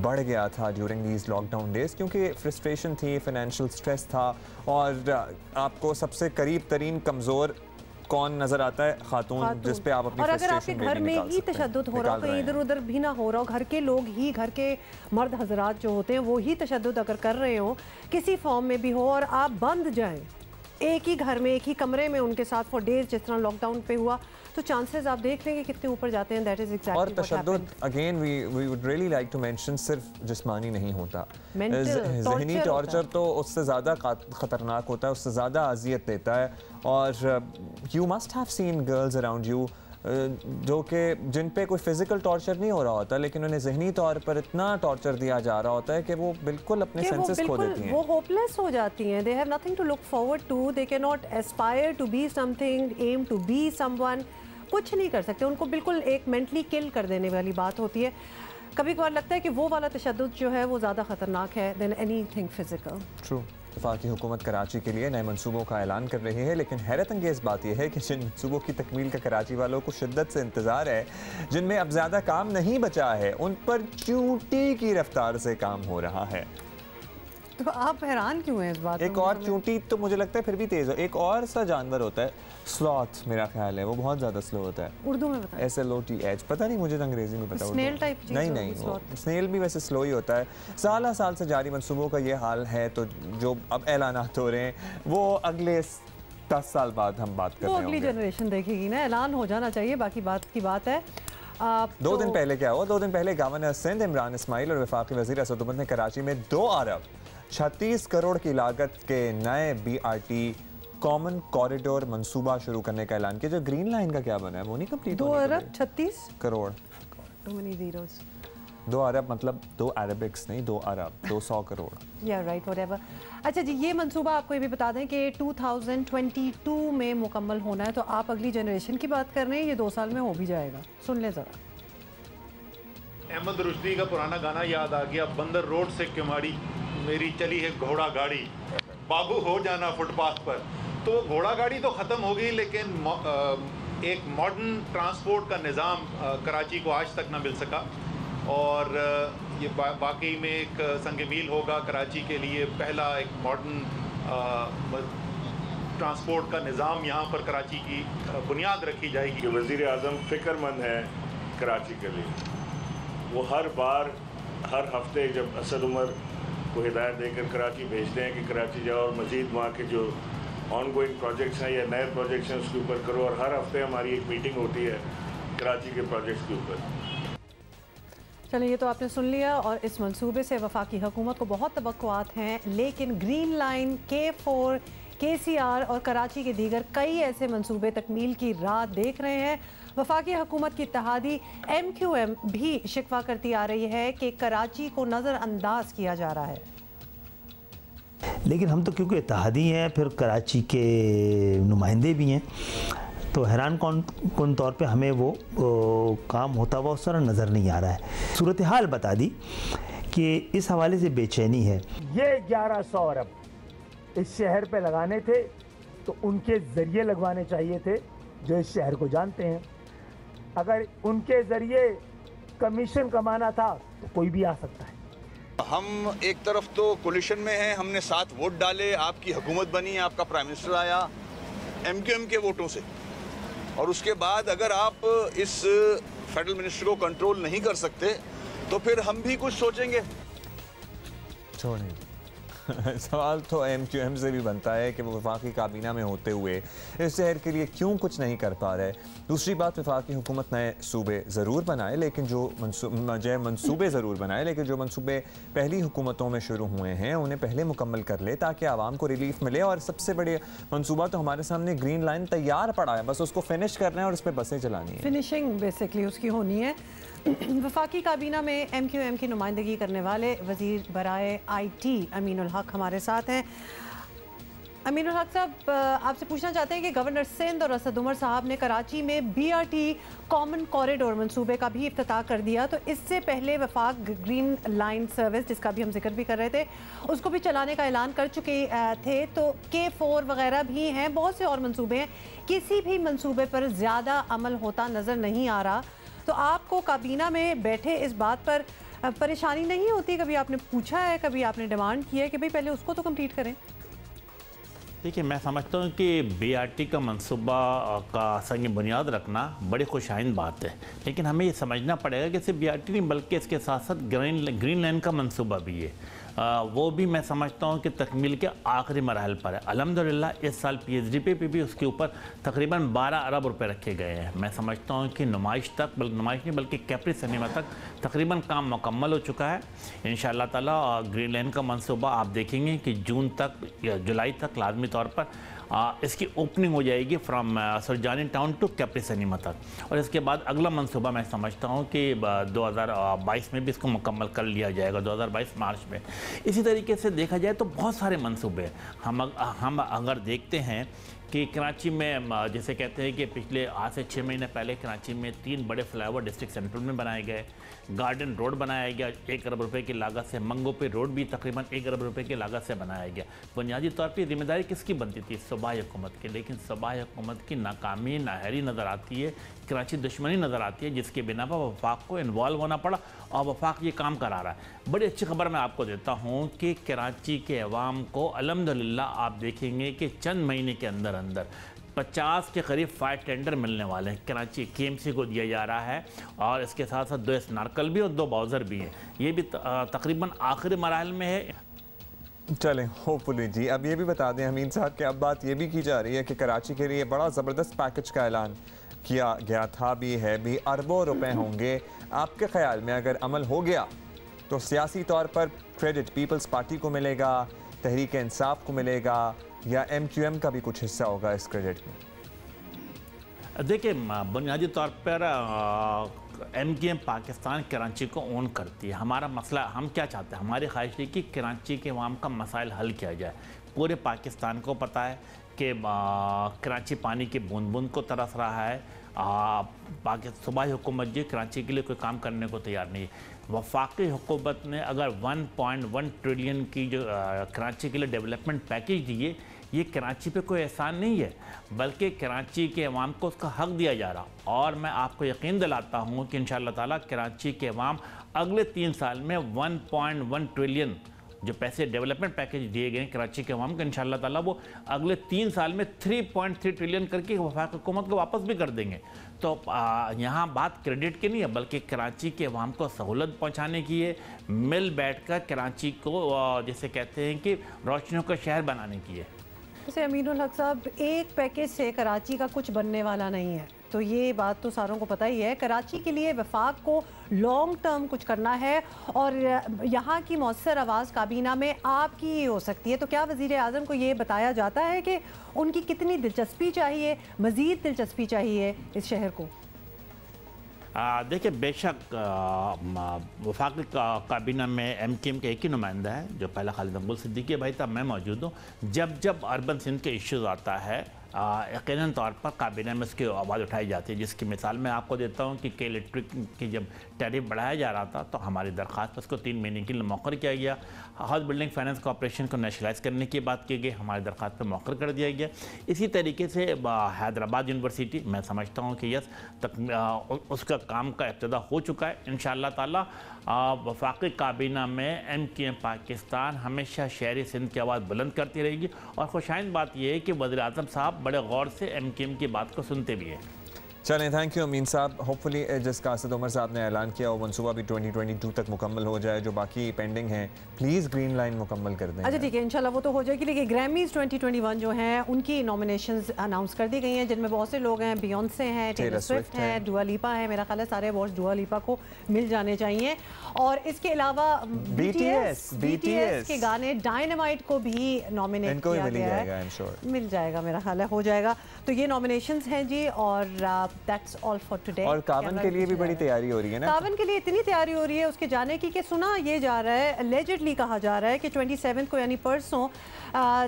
बढ़ गया था ड्यूरिंग दीज लॉकडाउन डेज, क्योंकि फ्रस्ट्रेशन थी, फाइनेंशियल स्ट्रेस था, और आपको सबसे करीब तरीन कमज़ोर कौन नजर आता है? खातून, जिस पे आप अपनी और अगर आपके घर में ही तशद्दुद हो रहा हो, कहीं इधर उधर भी ना हो रहा हो, घर के लोग ही, घर के मर्द हजरात जो होते हैं वो ही तशद्दुद अगर कर रहे हो किसी फॉर्म में भी हो, और आप बंद जाएं एक ही घर में, एक ही कमरे में उनके साथ फॉर डेज, जिस तरह लॉकडाउन पे हुआ, तो चांसेस आप देख लेंगे कितने ऊपर जाते हैं। दैट इज एग्जैक्टली और तशद्दुद again we would really like to mention, सिर्फ जिस्मानी नहीं होता, ज़हनी टॉर्चर तो उससे ज़्यादा ख़तरनाक होता है, उससे ज़्यादा अजियत देता है। और you must have seen girls around you जो कि जिन पे कोई फिजिकल टॉर्चर नहीं हो रहा होता, लेकिन उन्हें जहनी तौर पर इतना टॉर्चर दिया जा रहा होता है कि वो बिल्कुल अपने सेंसेस खो देती हैं। वो होपलेस हो जाती हैं। They have nothing to look forward to, they can not aspire to be something, aim to be someone, कुछ नहीं कर सकते। उनको बिल्कुल एक मेंटली किल कर देने वाली बात होती है। कभी कभार लगता है कि वो वाला तशद्दुद जो है वो ज़्यादा ख़तरनाक है देन एनीथिंग फिजिकल। ट्रू। वफाकी हुकूमत कराची के लिए नए मंसूबों का ऐलान कर रही है, लेकिन हैरत अंगेज़ बात यह है कि जिन मंसूबों की तकमील का कराची वालों को शिद्दत से इंतज़ार है, जिनमें अब ज़्यादा काम नहीं बचा है, उन पर चूंटी की रफ्तार से काम हो रहा है। तो आप हैरान क्यों हैं इस बात में? एक और चूंटी तो मुझे लगता है फिर भी तेज़ हो। एक और सा जानवर होता है स्लॉथ, मेरा ख्याल है वो बहुत ज़्यादा स्लो होता है। उर्दू में बताएं। SLOTH, पता नहीं, मुझे तो अंग्रेजी में पता। स्नेल टाइप चीज़? नहीं, स्नेल भी वैसे स्लो ही होता है। साल साल से जारी मंसूबों का ये हाल है, तो जो अब ऐलानात हो रहे हैं वो अगले 10 साल बाद हम बात कर रहे हैं। अगली जनरेशन देखेगी ना, ऐलान हो जाना चाहिए, बाकी बात की बात है। 2 दिन पहले क्या हुआ? 2 दिन पहले गवर्नर सिंध इमरान इस्माइल और वफाकी वज़ीर असदुद्दीन ने कराची में 2 अरब 36 करोड़ की लागत के नए BRT कॉमन कॉरिडोर मंसूबा शुरू करने का ऐलान किया। जो ग्रीन लाइन का क्या बना है वो नहीं कंप्लीट। 2 अरब 36 करोड़, टू मेनी जीरोस। 2 अरब मतलब 2 अरबिक्स नहीं, 2 अरब 200 करोड़। या राइट, व्हाटएवर। अच्छा जी, ये मंसूबा आपको ये भी बता दें कि 2022 में मुकम्मल होना है, तो आप अगली जनरेशन की बात कर रहे हैं, ये 2 साल में हो भी जाएगा। सुन ले ज़रा। अहमद रुश्दी का पुराना गाना याद आ गया, बंदर रोड से किमाड़ी मेरी चली है घोड़ा गाड़ी, बाबू हो जाना फुटपाथ पर। तो घोड़ा गाड़ी तो ख़त्म हो गई, लेकिन एक मॉडर्न ट्रांसपोर्ट का निज़ाम कराची को आज तक ना मिल सका, और ये वाकई में एक संग मील होगा कराची के लिए। पहला एक मॉडर्न ट्रांसपोर्ट का निज़ाम यहाँ पर कराची की बुनियाद रखी जाएगी। वज़ीर आज़म फ़िक्रमंद है कराची के लिए। वो हर बार हर हफ्ते जब असद उमर को हिदायत देकर कराची भेजते हैं कि कराची जाओ और मज़ीद वहाँ के जो ऑनगोइंग प्रोजेक्ट्स हैं या नए प्रोजेक्ट्स हैं उसके ऊपर करो, और हर हफ्ते हमारी एक मीटिंग होती है कराची के प्रोजेक्ट्स के ऊपर। चलिए, ये तो आपने सुन लिया, और इस मंसूबे से वफाकी हुकूमत को बहुत तवक्कुआत हैं, लेकिन ग्रीन लाइन, K4, KCR और कराची के दीगर कई ऐसे मंसूबे तकमील की राह देख रहे हैं। वफाकी हुकूमत की इत्तेहादी MQM भी शिकवा करती आ रही है कि कराची को नज़रअंदाज किया जा रहा है। लेकिन हम तो क्योंकि इत्तेहादी हैं, फिर कराची के नुमाइंदे भी हैं, तो हैरान कौन तौर पे हमें वो काम होता हुआ उस तरह नज़र नहीं आ रहा है। सूरत हाल बता दी कि इस हवाले से बेचैनी है। ये 1100 अरब इस शहर पे लगाने थे तो उनके ज़रिए लगवाने चाहिए थे जो इस शहर को जानते हैं। अगर उनके ज़रिए कमीशन कमाना था तो कोई भी आ सकता है। हम एक तरफ तो कोलिशन में हैं, हमने 7 वोट डाले, आपकी हुकूमत बनी, आपका प्राइम मिनिस्टर आया MQM के वोटों से, और उसके बाद अगर आप इस फेडरल मिनिस्टर को कंट्रोल नहीं कर सकते तो फिर हम भी कुछ सोचेंगे। छोड़ें। सवाल तो MQM से भी बनता है कि वो वफाकी काबीना में होते हुए इस शहर के लिए क्यों कुछ नहीं कर पा रहे। दूसरी बात, वफाकी हुकूमत नए सूबे ज़रूर बनाए, लेकिन जो मंसूबे ज़रूर बनाए, लेकिन जो मंसूबे पहली हुकूमतों में शुरू हुए हैं उन्हें पहले मुकम्मल कर ले ताकि आवाम को रिलीफ मिले। और सबसे बड़े मंसूबा तो हमारे सामने ग्रीन लाइन तैयार पड़ा है, बस उसको फिनिश करना है और उस पर बसें चलानी है। फिनिशिंग बेसिकली उसकी होनी है। वफाकी काबीना में MQM की नुमाइंदगी करने वाले वज़ीर बराए IT अमीनुल हक हमारे साथ हैं। अमीनुल हक साहब, आपसे पूछना चाहते हैं कि गवर्नर सिंध और असद उमर साहब ने कराची में BRT कॉमन कॉरिडोर मंसूबे का भी इफ्तिताह कर दिया, तो इससे पहले वफाक ग्रीन लाइन सर्विस, जिसका भी हम जिक्र भी कर रहे थे, उसको भी चलाने का ऐलान कर चुके थे। तो K4 वगैरह भी हैं, बहुत से और मंसूबे हैं, किसी भी मंसूबे पर ज़्यादा अमल होता नज़र नहीं आ रहा। तो आपको काबीना में बैठे इस बात पर परेशानी नहीं होती? कभी आपने पूछा है, कभी आपने डिमांड की है कि भाई पहले उसको तो कंप्लीट करें? देखिए, मैं समझता हूँ कि BRT का मंसूबा का संग बुनियाद रखना बड़ी खुशाइंद बात है, लेकिन हमें ये समझना पड़ेगा कि सिर्फ BRT नहीं बल्कि इसके साथ साथ ग्रीन लाइन का मंसूबा भी है। वो भी मैं समझता हूँ कि तकमील के आखिरी मरहल पर है। अल्हम्दुलिल्लाह इस साल PhD पे भी उसके ऊपर तकरीबन 12 अरब रुपए रखे गए हैं। मैं समझता हूँ कि नुमाइश नहीं बल्कि कैप्री सिनेमा तक तकरीबन काम मुकम्मल हो चुका है। इंशाअल्लाह ताला ग्रीन लाइन का मंसूबा आप देखेंगे कि जून तक या जुलाई तक लाजमी तौर पर इसकी ओपनिंग हो जाएगी फ्रॉम सुरजानी टाउन टू कैप्रिसनीमा तक, और इसके बाद अगला मंसूबा मैं समझता हूँ कि 2022 में भी इसको मुकम्मल कर लिया जाएगा, 2022 मार्च में। इसी तरीके से देखा जाए तो बहुत सारे मंसूबे हम अगर देखते हैं कि कराची में जैसे कहते हैं कि पिछले आज से 6 महीने पहले कराची में 3 बड़े फ्लाईओवर डिस्ट्रिक्ट सेंट्रल में बनाए गए, गार्डन रोड बनाया गया 1 अरब रुपए की लागत से, मंगोपे रोड भी तकरीबन 1 अरब रुपए की लागत से बनाया गया। बुनियादी तौर पर जिम्मेदारी किसकी बनती थी? सूबाई हुकूमत की, लेकिन सूबाई हुकूमत की नाकामी नाहरी नज़र आती है, कराची दुश्मनी नज़र आती है, जिसके बिना पर वफाक को इन्वॉल्व होना पड़ा और वफाक ये काम करा रहा है। बड़ी अच्छी खबर मैं आपको देता हूँ कि कराची के अवाम को अल्हम्दुलिल्लाह आप देखेंगे कि चंद महीने के अंदर 50 के करीब फायर टेंडर मिलने वाले हैं। कराची KMC को दिया जा रहा है और इसके साथ साथ 2 स्नार्कल भी और 2 बाउज़र भी हैं। ये भी तकरीबन आखिरी मराहल में है। चलें होपफुली जी। अब ये भी बता दें अमीन साहब कि अब बात ये भी की जा रही है कि कराची के लिए बड़ा ज़बरदस्त पैकेज का ऐलान किया गया था भी है भी, अरबों रुपए होंगे। आपके ख्याल में अगर अमल हो गया तो सियासी तौर पर क्रेडिट पीपल्स पार्टी को मिलेगा, तहरीक इंसाफ को मिलेगा, या MQM का भी कुछ हिस्सा होगा इस क्रेडिट में? देखिए, बुनियादी तौर पर MQM पाकिस्तान कराची को ओन करती है। हमारा मसला हम क्या चाहते हैं, हमारी ख्वाहिश है कि कराची के अवाम का मसाइल हल किया जाए। पूरे पाकिस्तान को पता है कि कराची पानी की बूंद बूंद को तरस रहा है। सूबाई हुकूमत जी कराची के लिए कोई काम करने को तैयार नहीं है। वफाकी हुकूमत ने अगर 1.1 ट्रिलियन की जो कराची के लिए डेवलपमेंट पैकेज दिए, ये कराची पे कोई एहसान नहीं है, बल्कि कराची के अवाम को उसका हक दिया जा रहा। और मैं आपको यकीन दिलाता हूँ कि इंशाअल्लाह ताला कराची के अवाम अगले 3 साल में 1.1 ट्रिलियन जो पैसे डेवलपमेंट पैकेज दिए गए हैं कराची के अवाम को, इंशाअल्लाह ताला वो अगले 3 साल में 3.3 ट्रिलियन करके वफाक हुकूमत को वापस भी कर देंगे। तो यहाँ बात क्रेडिट की नहीं है, बल्कि कराची के अवाम को सहूलत पहुँचाने की है, मिल बैठ कर कराची को जैसे कहते हैं कि रोशनियों का शहर बनाने की है। जैसे अमीनुल हक साहब, एक पैकेज से कराची का कुछ बनने वाला नहीं है, तो ये बात तो सारों को पता ही है। कराची के लिए वफाक को लॉन्ग टर्म कुछ करना है और यहाँ की मौसर आवाज़ काबीना में आपकी ही हो सकती है। तो क्या वज़ीर आज़म को ये बताया जाता है कि उनकी कितनी दिलचस्पी चाहिए, मज़ीद दिलचस्पी चाहिए इस शहर को? देखिए, बेशक वफाक काबीना में MQM का एक ही नुमाइंदा है, जो पहला खालिद अब्दुल सिद्दीकी भाई था, मैं मौजूद हूँ। जब अर्बन सिंध के इश्यूज़ आता है यकीनन तौर पर काबीना में उसकी आवाज़ उठाई जाती है, जिसकी मिसाल मैं आपको देता हूँ कि इलेक्ट्रिक की जब टैरिफ बढ़ाया जा रहा था तो हमारी दरख्वास्त उसको 3 महीने के लिए मौखर किया गया। हाउस बिल्डिंग फाइनेंस कॉर्पोरेशन को नेशनलाइज करने की बात की गई, हमारी दरख्वास्त पर मौखर कर दिया गया। इसी तरीके से हैदराबाद यूनिवर्सिटी, मैं समझता हूँ कि यस उसका काम का इब्तिदा हो चुका है। इंशाअल्लाह ताला वफाकी काबीना में MQM पाकिस्तान हमेशा शहरी सिंध की आवाज़ बुलंद करती रहेगी। और खुशाइंद बात यह है कि वज़ीर आज़म साहब बड़े गौर से MQM की बात को सुनते भी हैं। चलें, थैंक यू अमीन साहब। होपफुली जिसका असद उमर साहब ने ऐलान किया वो मनसूबा भी 2022 तक मुकम्मल हो जाए। जो बाकी पेंडिंग हैं प्लीज़ ग्रीन लाइन मुकम्मल कर दें। अच्छा ठीक है, इंशाल्लाह वो तो हो जाएगी। लेकिन ग्रैमीज़ 2021 जो हैं उनकी नॉमिनेशंस अनाउंस कर दी गई हैं, जिनमें बहुत से लोग हैं। बियॉन्से हैं, टेलर स्विफ्ट हैं, दुआ लिपा है। मेरा ख्याल है सारे अवार्ड्स दुआ लिपा को मिल जाने चाहिए। और इसके अलावा BTS के गाने डायनामाइट को भी नॉमिनेट किया गया है। मिल जाएगा, मेरा ख्याल है हो जाएगा। तो ये नॉमिनेशंस हैं जी, और दैट्स ऑल फॉर टुडे। और कावन के लिए भी बड़ी तैयारी हो रही है ना? कावन के लिए इतनी तैयारी हो रही है उसके जाने की कि सुना ये जा रहा है, एलिजिडली कहा जा रहा है कि 27 को यानी परसों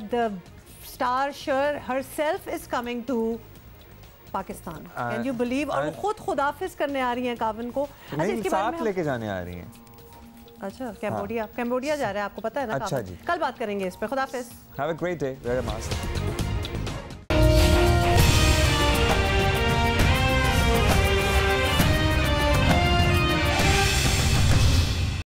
द स्टार शर herself is coming to Pakistan. Can you believe? और वो खुद खुदाफिज करने आ रही हैं कावन को। नहीं, साथ लेके जाने आ रही हैं। अच्छा, कैम्बोडिया जा रहा है, आपको पता है ना? अच्छा जी, कल बात करेंगे इस पे। खुदाफिज। Have a great day. Wear mask.